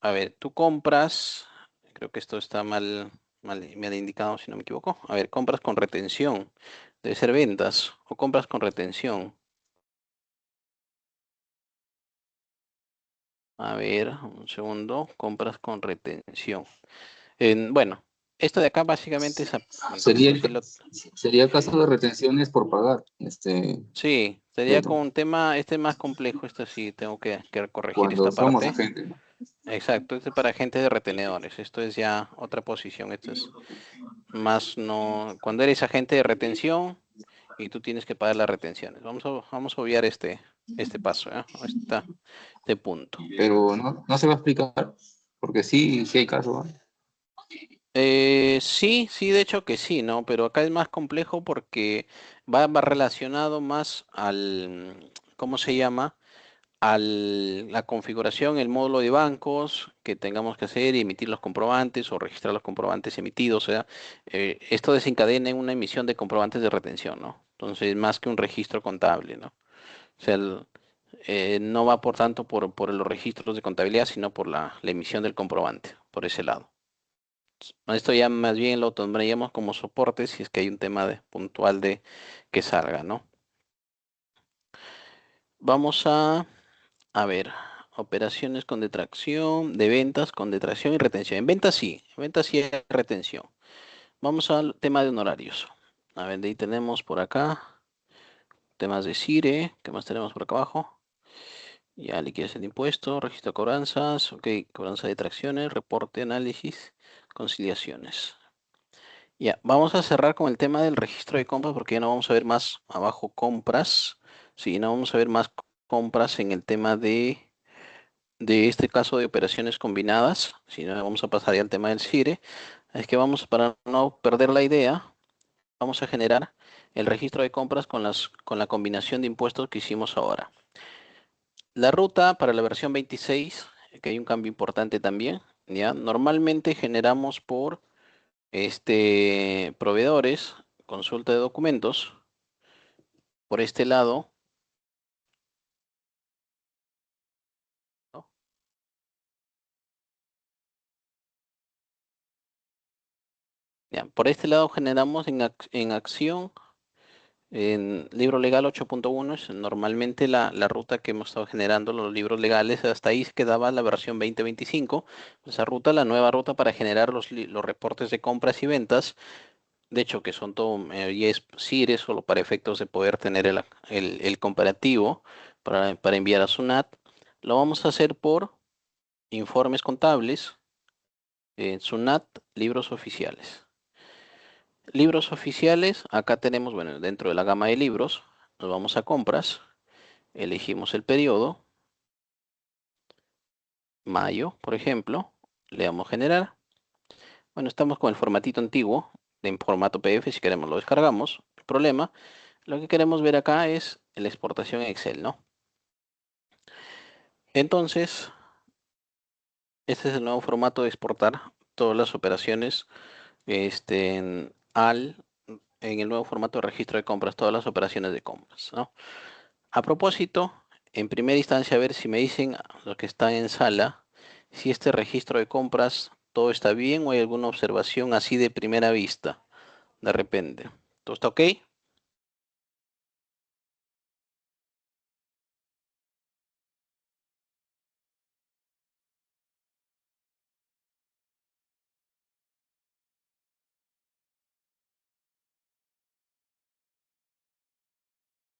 A ver, tú compras, creo que esto está mal indicado si no me equivoco. A ver, compras con retención. Debe ser ventas o compras con retención. A ver, un segundo. Compras con retención. Bueno, esto de acá básicamente es... Sería, entonces, caso de retenciones por pagar. Sí, sería con un tema, este más complejo, este sí tengo que corregir Cuando esta somos parte. agentes, ¿no? Exacto, este es para agentes de retenedores, esto es ya otra posición, esto es más no, cuando eres agente de retención y tú tienes que pagar las retenciones. Vamos a obviar este paso, este punto. Pero no se va a explicar, porque sí hay casos, ¿no? Sí, de hecho que sí, ¿no? Pero acá es más complejo porque va relacionado más al, ¿cómo se llama? A la configuración, el módulo de bancos que tengamos que hacer y emitir los comprobantes o registrar los comprobantes emitidos. O sea, esto desencadena en una emisión de comprobantes de retención, ¿no? Entonces, más que un registro contable, ¿no? O sea, no va por tanto por los registros de contabilidad, sino por la emisión del comprobante, por ese lado. Esto ya más bien lo tomaríamos como soporte si es que hay un tema puntual de que salga, ¿no? Vamos a ver, operaciones con detracción, de ventas con detracción y retención. En ventas sí hay retención. Vamos al tema de honorarios. A ver, de ahí tenemos por acá temas de CIRE. ¿Qué más tenemos por acá abajo? Ya, liquidación de impuestos, registro de cobranzas, ok, cobranza de detracciones, reporte, análisis, conciliaciones. Ya, vamos a cerrar con el tema del registro de compras porque ya no vamos a ver más abajo compras. Sí, no vamos a ver más compras en el tema de este caso de operaciones combinadas, si no vamos a pasar ya al tema del CIRE, es que vamos, para no perder la idea, vamos a generar el registro de compras con la combinación de impuestos que hicimos ahora. La ruta para la versión 26, que hay un cambio importante también, ¿ya? Normalmente generamos por proveedores, consulta de documentos, por este lado, ¿no? Ya, por este lado generamos en acción. En libro legal 8.1 es normalmente la ruta que hemos estado generando los libros legales. Hasta ahí se quedaba la versión 2025. Esa ruta, la nueva ruta para generar los reportes de compras y ventas. De hecho, que son todo, y es CIRE, solo para efectos de poder tener el comparativo para enviar a SUNAT. Lo vamos a hacer por informes contables, SUNAT, libros oficiales. Libros oficiales, acá tenemos, bueno, dentro de la gama de libros, nos vamos a compras, elegimos el periodo, mayo, por ejemplo, le damos generar. Bueno, estamos con el formatito antiguo, en formato PDF, si queremos lo descargamos, no hay problema. Lo que queremos ver acá es la exportación en Excel, ¿no? Entonces, este es el nuevo formato de exportar todas las operaciones en el nuevo formato de registro de compras, todas las operaciones de compras, ¿no? A propósito, en primera instancia, a ver si me dicen los que están en sala, si este registro de compras todo está bien o hay alguna observación así de primera vista, de repente. ¿Todo está ok?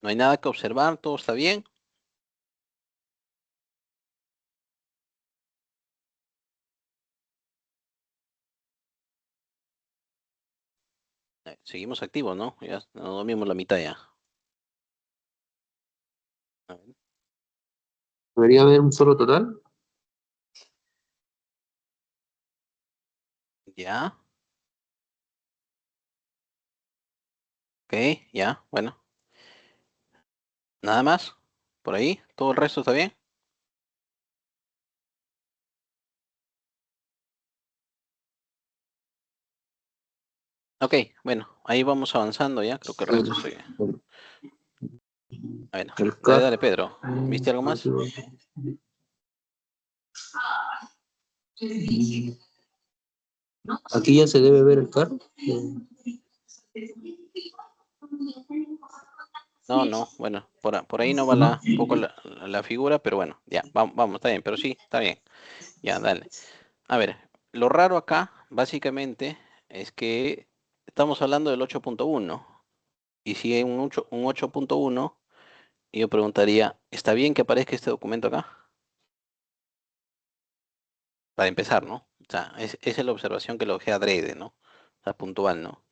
¿No hay nada que observar? ¿Todo está bien? Seguimos activos, ¿no? Ya nos dormimos la mitad ya. A ver. ¿Debería haber un solo total? Ya, ok, ya, bueno. Nada más. Por ahí, todo el resto está bien. Ok, bueno, ahí vamos avanzando ya. Creo que el resto sí. Bueno, El dale, CAR. dale, Pedro. ¿Viste algo más? Aquí ya se debe ver el CAR. No, bueno, por ahí no va ¿No? un poco la figura, pero bueno, ya, vamos, está bien, pero sí, está bien. Ya, dale. A ver, lo raro acá, básicamente, es que estamos hablando del 8.1. Y si hay un 8.1, yo preguntaría, ¿está bien que aparezca este documento acá? Para empezar, ¿no? O sea, esa es la observación que lo dejé adrede, ¿no? O sea, puntual, ¿no?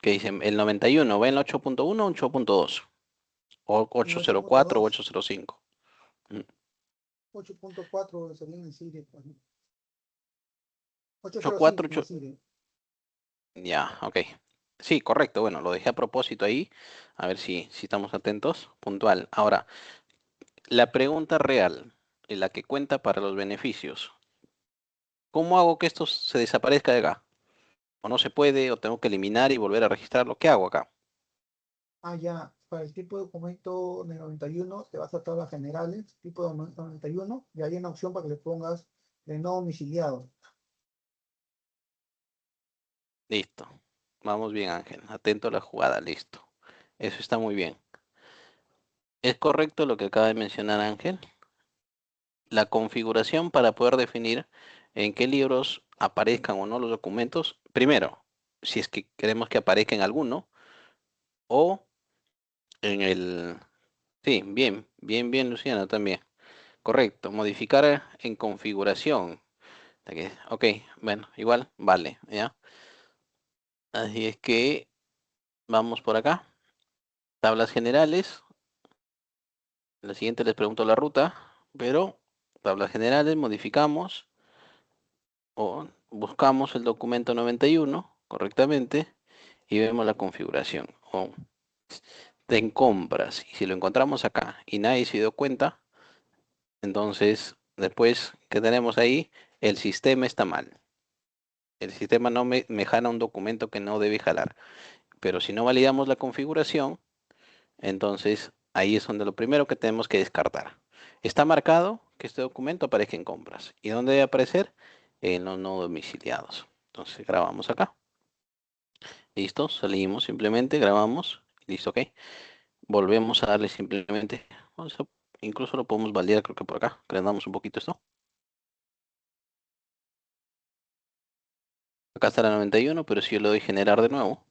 Que dicen, el 91, ¿va en el 8.1 o 8.2? O En 804 o 8.2, 805. Mm, 8.4 sería en el CIRE. Pues, ¿no? 8.4, 805 en el CIRE. ya, ok. Sí, correcto. Bueno, lo dejé a propósito ahí. A ver si estamos atentos. Puntual. Ahora, la pregunta real, la que cuenta para los beneficios. ¿Cómo hago que esto se desaparezca de acá? O no se puede, o tengo que eliminar y volver a registrarlo. ¿Qué hago acá? Ah, ya, para el tipo de documento de 91 te vas a tablas generales, tipo de 91, y hay una opción para que le pongas de no domiciliado. Listo. Vamos bien, Ángel. Atento a la jugada. Listo. Eso está muy bien. ¿Es correcto lo que acaba de mencionar Ángel? La configuración para poder definir en qué libros aparezcan o no los documentos. Primero, si es que queremos que aparezca en alguno, o en el... Sí, bien, Luciana, también. Correcto. Modificar en configuración. Ok, bueno, igual, vale, ¿ya? Así es que vamos por acá. Tablas generales. La siguiente les pregunto la ruta, pero tablas generales, modificamos o buscamos el documento 91 correctamente y vemos la configuración. O en compras, y si lo encontramos acá y nadie se dio cuenta, entonces después que tenemos ahí, el sistema está mal. El sistema no me jala un documento que no debe jalar. Pero si no validamos la configuración, entonces ahí es donde lo primero que tenemos que descartar. Está marcado que este documento aparezca en compras. ¿Y dónde debe aparecer? En los no domiciliados. Entonces grabamos acá. Listo, salimos simplemente, grabamos. Listo, ok. Volvemos a darle simplemente. Incluso lo podemos validar, creo que por acá. Agrandamos un poquito esto. Acá está la 91, pero si yo le doy generar de nuevo,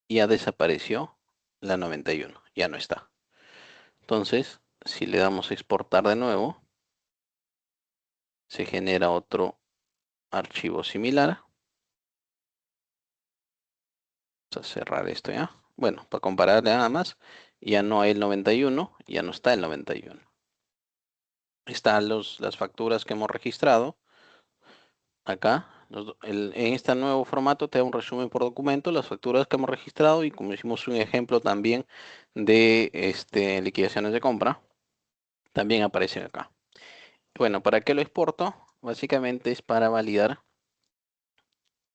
ya desapareció la 91. Ya no está. Entonces, si le damos a exportar de nuevo, se genera otro archivo similar. Vamos a cerrar esto ya. Bueno, para comparar nada más, ya no hay el 91, ya no está el 91. Están las facturas que hemos registrado. Acá, en este nuevo formato te da un resumen por documento, las facturas que hemos registrado y como hicimos un ejemplo también de liquidaciones de compra, también aparecen acá. Bueno, ¿para qué lo exporto? Básicamente es para validar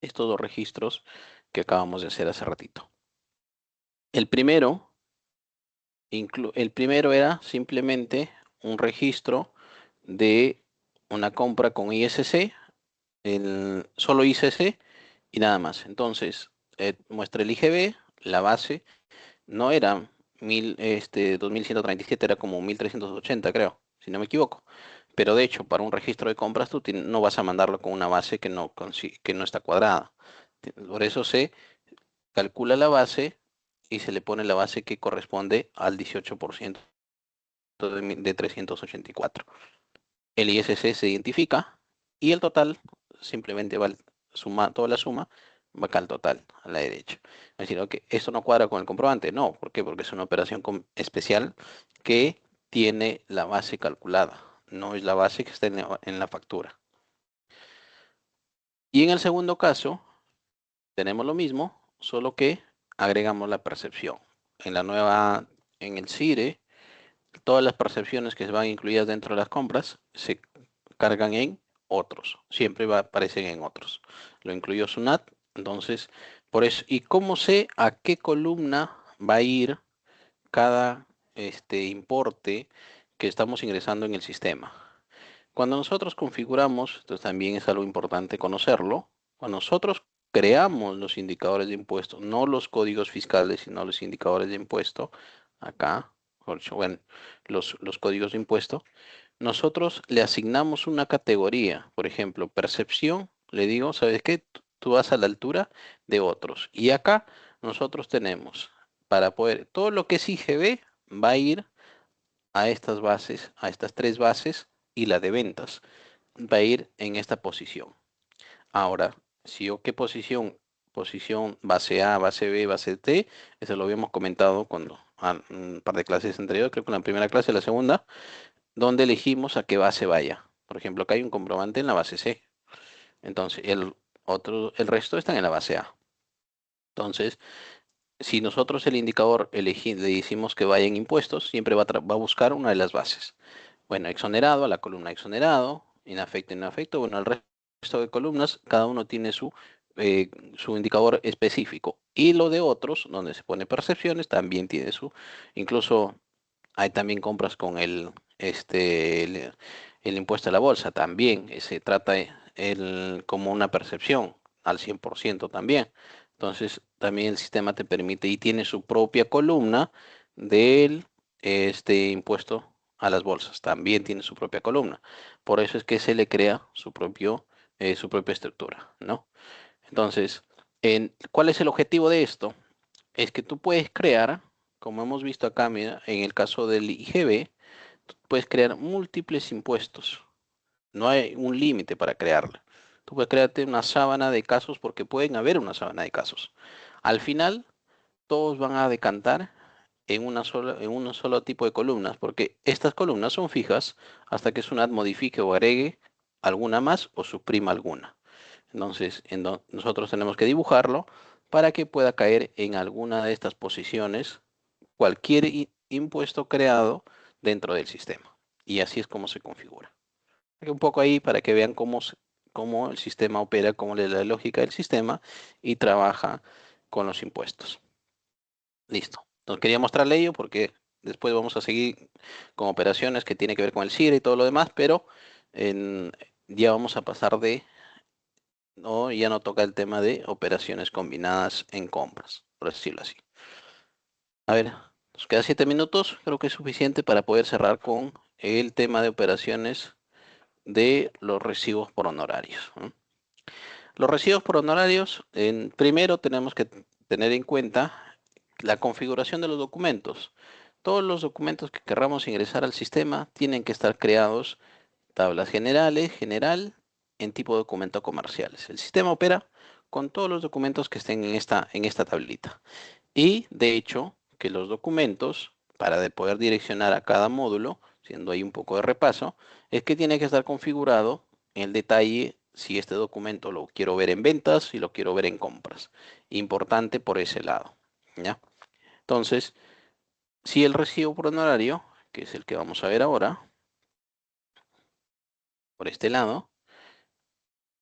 estos dos registros que acabamos de hacer hace ratito. El primero era simplemente un registro de una compra con ISC, solo ISC y nada más. Entonces, muestra el IGB, la base, no era 2137, era como 1380, creo, si no me equivoco. Pero de hecho, para un registro de compras, tú no vas a mandarlo con una base que no está cuadrada. Por eso se calcula la base y se le pone la base que corresponde al 18% de 384. El ISC se identifica y el total simplemente va toda la suma va acá al total, a la derecha. Es decir, que esto no cuadra con el comprobante. No, ¿por qué? Porque es una operación especial que tiene la base calculada, no es la base que está en la factura. Y en el segundo caso, tenemos lo mismo, solo que agregamos la percepción. En el CIRE, todas las percepciones que se van incluidas dentro de las compras se cargan en otros. Siempre aparecen en otros. Lo incluyó SUNAT, entonces, por eso. ¿Y cómo sé a qué columna va a ir cada importe que estamos ingresando en el sistema. Cuando nosotros configuramos, esto también es algo importante conocerlo, cuando nosotros creamos los indicadores de impuesto, no los códigos fiscales, sino los indicadores de impuesto, acá, bueno, los códigos de impuesto, nosotros le asignamos una categoría, por ejemplo, percepción, le digo, ¿sabes qué? Tú vas a la altura de otros. Y acá nosotros tenemos, para poder, todo lo que es IGB va a ir a estas bases, a estas 3 bases, y la de ventas va a ir en esta posición. Ahora, si yo qué posición, posición base A, base B, base T, eso lo habíamos comentado cuando un par de clases anteriores, creo que en la primera clase, la segunda, donde elegimos a qué base vaya. Por ejemplo, acá hay un comprobante en la base C. Entonces, el resto están en la base A. Entonces, si nosotros el indicador le decimos que vaya en impuestos, siempre va a buscar una de las bases. Bueno, exonerado, a la columna exonerado, inafecto, inafecto. Bueno, el resto de columnas, cada uno tiene su indicador específico. Y lo de otros, donde se pone percepciones, también tiene su, incluso hay también compras con el impuesto a la bolsa, también se trata como una percepción al 100% también. Entonces, también el sistema te permite y tiene su propia columna del impuesto a las bolsas. También tiene su propia columna. Por eso es que se le crea su propia estructura, ¿no? Entonces, ¿cuál es el objetivo de esto? Es que tú puedes crear, como hemos visto acá, mira, en el caso del IGB, tú puedes crear múltiples impuestos. No hay un límite para crearlo. Tú puedes crearte una sábana de casos porque pueden haber una sábana de casos. Al final, todos van a decantar en un solo tipo de columnas, porque estas columnas son fijas hasta que SUNAT modifique o agregue alguna más o suprima alguna. Entonces, nosotros tenemos que dibujarlo para que pueda caer en alguna de estas posiciones cualquier impuesto creado dentro del sistema. Y así es como se configura. Un poco ahí para que vean cómo el sistema opera, cómo es la lógica del sistema y trabaja con los impuestos. Listo. Entonces quería mostrarle ello porque después vamos a seguir con operaciones que tienen que ver con el CIRE y todo lo demás, pero ya vamos a pasar no, ya no toca el tema de operaciones combinadas en compras, por decirlo así. A ver, nos quedan 7 minutos, creo que es suficiente para poder cerrar con el tema de operaciones de los recibos por honorarios, ¿no? Los recibos por honorarios, primero tenemos que tener en cuenta la configuración de los documentos. Todos los documentos que querramos ingresar al sistema tienen que estar creados tablas generales, general, en tipo de documento comerciales. El sistema opera con todos los documentos que estén en esta tablita. Y de hecho, que los documentos, para poder direccionar a cada módulo, siendo ahí un poco de repaso, es que tiene que estar configurado en el detalle si este documento lo quiero ver en ventas, si lo quiero ver en compras. Importante por ese lado, ¿ya? Entonces, si el recibo por honorario, que es el que vamos a ver ahora, por este lado,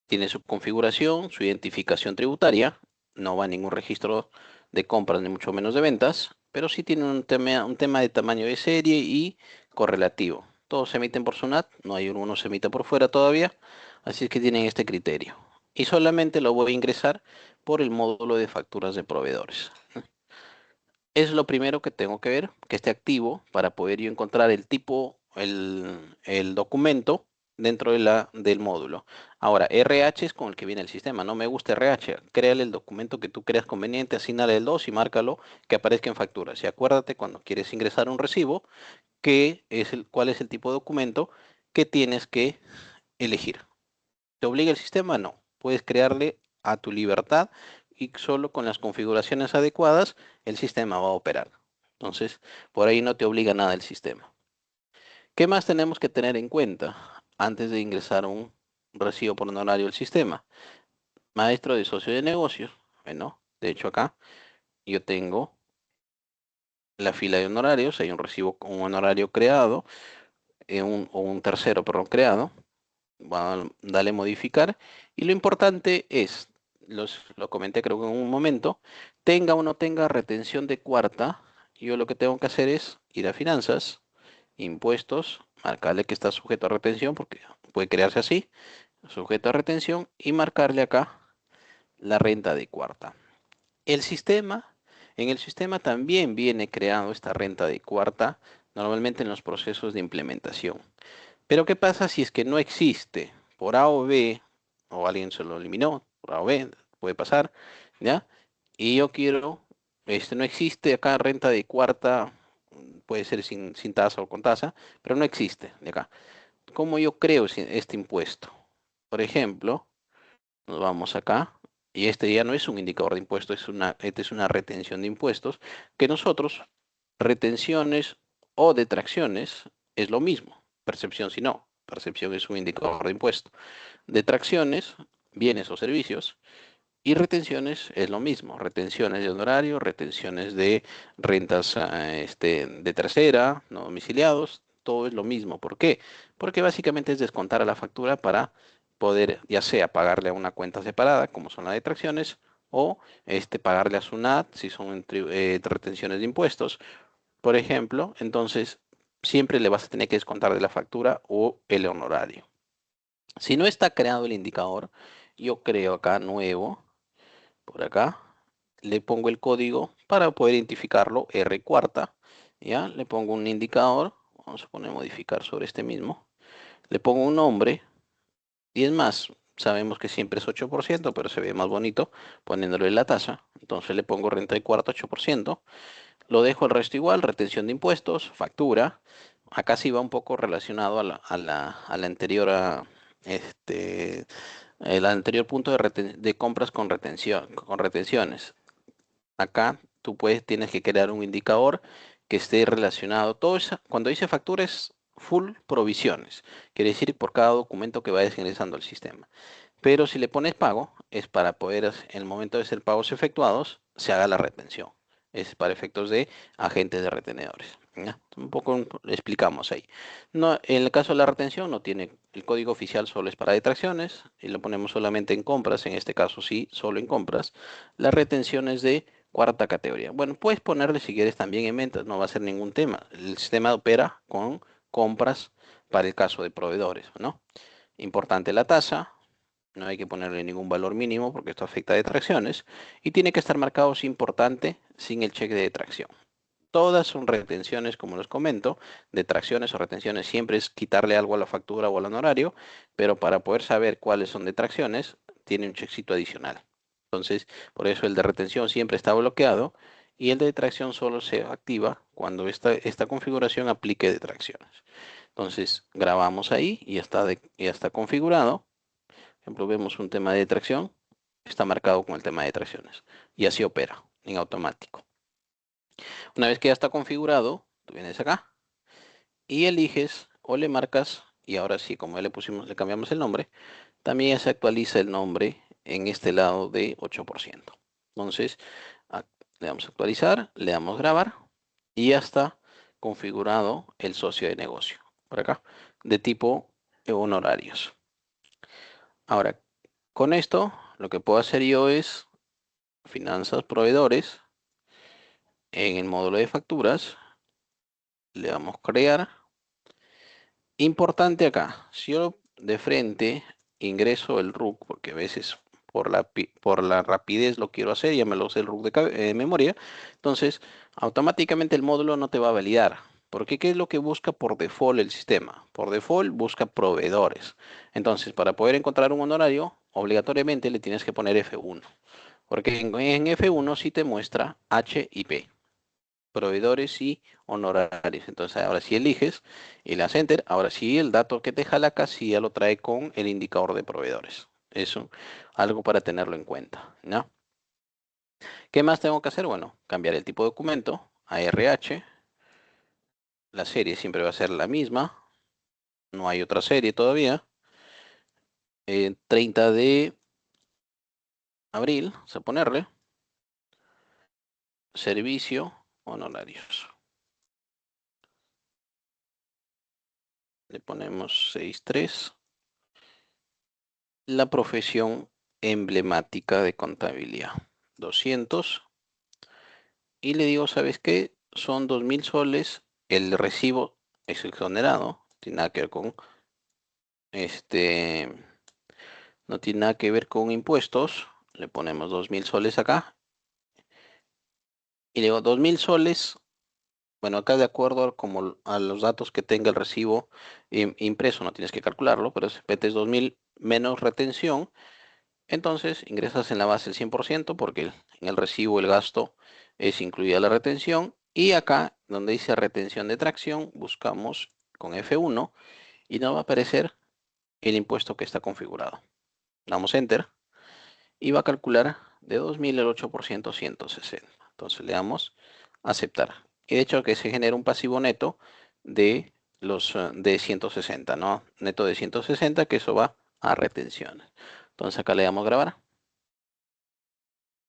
tiene su configuración, su identificación tributaria, no va a ningún registro de compras ni mucho menos de ventas, pero sí tiene un tema de tamaño de serie y correlativo. Todos se emiten por SUNAT, no hay uno se emite por fuera todavía, así es que tienen este criterio. Y solamente lo voy a ingresar por el módulo de facturas de proveedores. Es lo primero que tengo que ver, que esté activo para poder yo encontrar el tipo, el documento dentro del módulo. Ahora, RH es con el que viene el sistema. No me gusta RH. Créale el documento que tú creas conveniente, asignale el 2 y márcalo que aparezca en facturas. Y acuérdate cuando quieres ingresar un recibo, cuál es el tipo de documento que tienes que elegir. ¿Te obliga el sistema? No. Puedes crearle a tu libertad y solo con las configuraciones adecuadas el sistema va a operar. Entonces, por ahí no te obliga nada el sistema. ¿Qué más tenemos que tener en cuenta antes de ingresar un recibo por honorario al sistema? Maestro de socio de negocios. Bueno, de hecho acá yo tengo la fila de honorarios, hay un recibo con un honorario creado, o un tercero, perdón, creado. Dale modificar. Y lo importante es, lo comenté creo que en un momento, tenga o no tenga retención de cuarta yo lo que tengo que hacer es ir a finanzas, impuestos, marcarle que está sujeto a retención, porque puede crearse así, sujeto a retención, y marcarle acá la renta de cuarta. En el sistema también viene creado esta renta de cuarta, normalmente en los procesos de implementación. Pero ¿qué pasa si es que no existe por A o B, o alguien se lo eliminó, por A o B, puede pasar, ¿ya? Y yo quiero, no existe acá renta de cuarta, puede ser sin tasa o con tasa, pero no existe de acá. ¿Cómo yo creo este impuesto? Por ejemplo, nos vamos acá, y este ya no es un indicador de impuestos, esta es una retención de impuestos, que nosotros, retenciones o detracciones, es lo mismo. Percepción si no, percepción es un indicador de impuesto. Detracciones, bienes o servicios, y retenciones es lo mismo. Retenciones de honorario, retenciones de rentas de tercera, no domiciliados, todo es lo mismo. ¿Por qué? Porque básicamente es descontar a la factura para poder, ya sea pagarle a una cuenta separada, como son las detracciones, o pagarle a SUNAT, si son retenciones de impuestos, por ejemplo. Entonces, siempre le vas a tener que descontar de la factura o el honorario. Si no está creado el indicador, yo creo acá nuevo, por acá, le pongo el código para poder identificarlo, R cuarta, ya, le pongo un indicador, vamos a poner modificar sobre este mismo, le pongo un nombre, y es más, sabemos que siempre es 8%, pero se ve más bonito poniéndole la tasa, entonces le pongo renta de cuarta 8%, lo dejo el resto igual, retención de impuestos, factura, acá sí va un poco relacionado a la anterior, el anterior punto de compras con retenciones. Acá tienes que crear un indicador que esté relacionado. Cuando dice factura es full provisiones. Quiere decir por cada documento que vayas ingresando al sistema. Pero si le pones pago, es para poder, en el momento de ser pagos efectuados, se haga la retención. Es para efectos de agentes de retenedores. ¿Ya? Un poco le explicamos ahí. No, en el caso de la retención no tiene, el código oficial solo es para detracciones y lo ponemos solamente en compras, en este caso sí, solo en compras. La retención es de cuarta categoría. Bueno, puedes ponerle si quieres también en ventas, no va a ser ningún tema. El sistema opera con compras para el caso de proveedores, ¿no? Importante la tasa, no hay que ponerle ningún valor mínimo porque esto afecta a detracciones. Y tiene que estar marcado si importante sin el cheque de detracción. Todas son retenciones, como les comento. Detracciones o retenciones siempre es quitarle algo a la factura o al honorario, pero para poder saber cuáles son detracciones, tiene un chequecito adicional. Entonces, por eso el de retención siempre está bloqueado y el de detracción solo se activa cuando esta configuración aplique detracciones. Entonces, grabamos ahí y ya está configurado. Por ejemplo, vemos un tema de detracción, está marcado con el tema de detracciones y así opera en automático. Una vez que ya está configurado, tú vienes acá y eliges o le marcas, y ahora sí, como ya le cambiamos el nombre, también ya se actualiza el nombre en este lado de 8%. Entonces, le damos a actualizar, le damos grabar y ya está configurado el socio de negocio. Por acá, de tipo honorarios. Ahora, con esto, lo que puedo hacer yo es finanzas proveedores. En el módulo de facturas, le damos crear. Importante acá, si yo de frente ingreso el RUC, porque a veces por la rapidez lo quiero hacer, ya me lo sé el RUC de memoria, entonces automáticamente el módulo no te va a validar. Porque ¿qué es lo que busca por default el sistema? Por default busca proveedores. Entonces, para poder encontrar un honorario, obligatoriamente le tienes que poner F1. Porque en F1 sí te muestra H y P, proveedores y honorarios. Entonces ahora sí eliges y le das enter. Ahora sí el dato que te jala acá sí ya lo trae con el indicador de proveedores. Eso, algo para tenerlo en cuenta, ¿no? ¿Qué más tengo que hacer? Bueno, cambiar el tipo de documento a RH. La serie siempre va a ser la misma. No hay otra serie todavía. 30 de abril, vamos a ponerle. Servicio, honorarios. Le ponemos 63. La profesión emblemática de contabilidad. 200. Y le digo, ¿sabes qué? son 2.000 soles, el recibo es exonerado, no tiene nada que ver con no tiene nada que ver con impuestos. Le ponemos 2.000 soles acá. Y digo 2.000 soles. Bueno, acá de acuerdo a los datos que tenga el recibo impreso, no tienes que calcularlo, pero si metes 2.000 menos retención, entonces ingresas en la base el 100% porque en el recibo el gasto es incluida la retención. Y acá donde dice retención de tracción, buscamos con F1 y nos va a aparecer el impuesto que está configurado. Damos Enter y va a calcular de 2.000 el 8% 160. Entonces le damos aceptar. Y de hecho que se genera un pasivo neto de de 160, ¿no? Neto de 160, que eso va a retenciones. Entonces acá le damos grabar.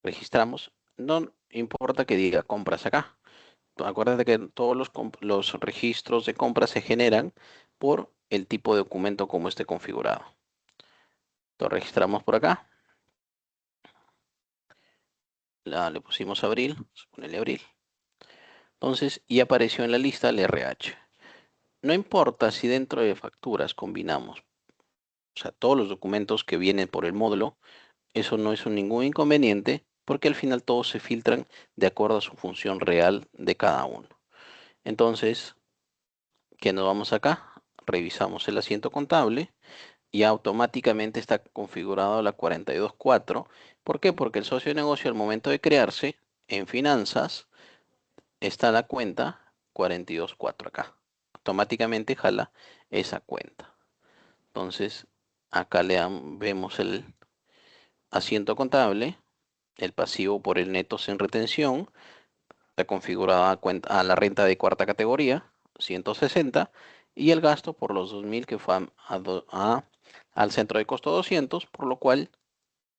Registramos. No importa que diga compras acá. Acuérdate que todos los registros de compras se generan por el tipo de documento como esté configurado. Lo registramos por acá. Le pusimos abril, vamos a ponerle abril. Entonces, y apareció en la lista el RH. No importa si dentro de facturas combinamos, o sea, todos los documentos que vienen por el módulo, eso no es ningún inconveniente, porque al final todos se filtran de acuerdo a su función real de cada uno. Entonces, ¿qué nos vamos acá? Revisamos el asiento contable y automáticamente está configurado la 42.4. ¿Por qué? Porque el socio de negocio al momento de crearse en finanzas está la cuenta 42.4 acá. Automáticamente jala esa cuenta. Entonces, acá vemos el asiento contable, el pasivo por el neto sin retención, está configurada a la renta de cuarta categoría, 160, y el gasto por los 2.000 que fue al centro de costo 200, por lo cual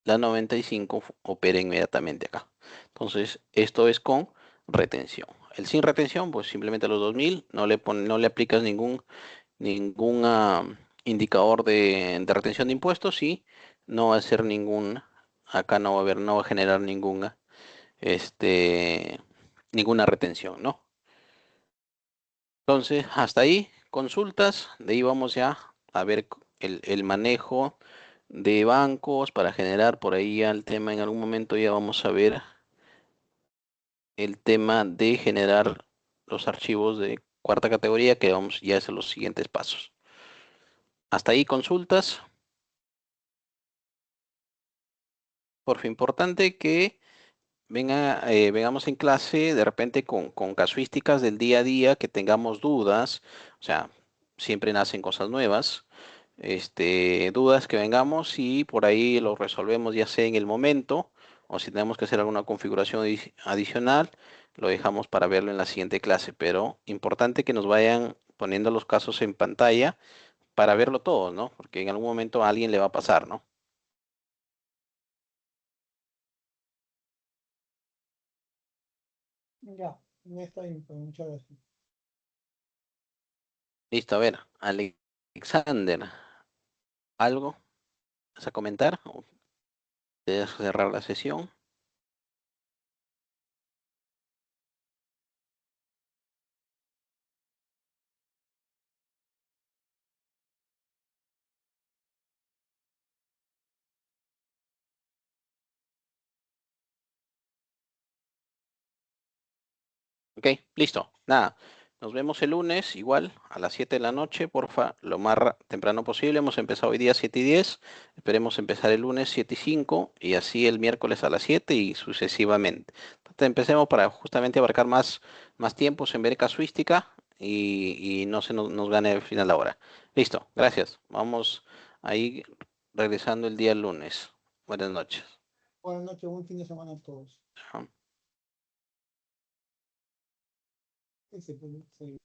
la 95 opera inmediatamente acá. Entonces, esto es con retención. El sin retención, pues simplemente los 2.000, no le aplicas ningún indicador de retención de impuestos y no va a ser acá no va a generar ninguna retención, ¿no? Entonces, hasta ahí, consultas, de ahí vamos ya a ver el manejo de bancos para generar por ahí ya el tema, en algún momento ya vamos a ver el tema de generar los archivos de cuarta categoría que vamos ya a los siguientes pasos. Hasta ahí consultas. Por fin, importante que vengamos en clase de repente con casuísticas del día a día, que tengamos dudas, o sea, siempre nacen cosas nuevas, dudas que vengamos y por ahí lo resolvemos ya sea en el momento o si tenemos que hacer alguna configuración adicional, lo dejamos para verlo en la siguiente clase, pero importante que nos vayan poniendo los casos en pantalla para verlo todos, ¿no? Porque en algún momento a alguien le va a pasar, ¿no? Ya, no está bien, pues, muchas gracias. Listo, a ver, Alexander, ¿algo vas a comentar? ¿O te dejo cerrar la sesión? Ok, listo. Nada, nos vemos el lunes, igual, a las 7 de la noche, porfa, lo más temprano posible. Hemos empezado hoy día 7:10, esperemos empezar el lunes 7:05 y así el miércoles a las 7 y sucesivamente. Entonces, empecemos para justamente abarcar más tiempos en ver casuística y no se nos gane al final la hora. Listo, gracias. Vamos ahí regresando el día lunes. Buenas noches. Buenas noches, buen fin de semana a todos. Chao. Ese, pues, sí.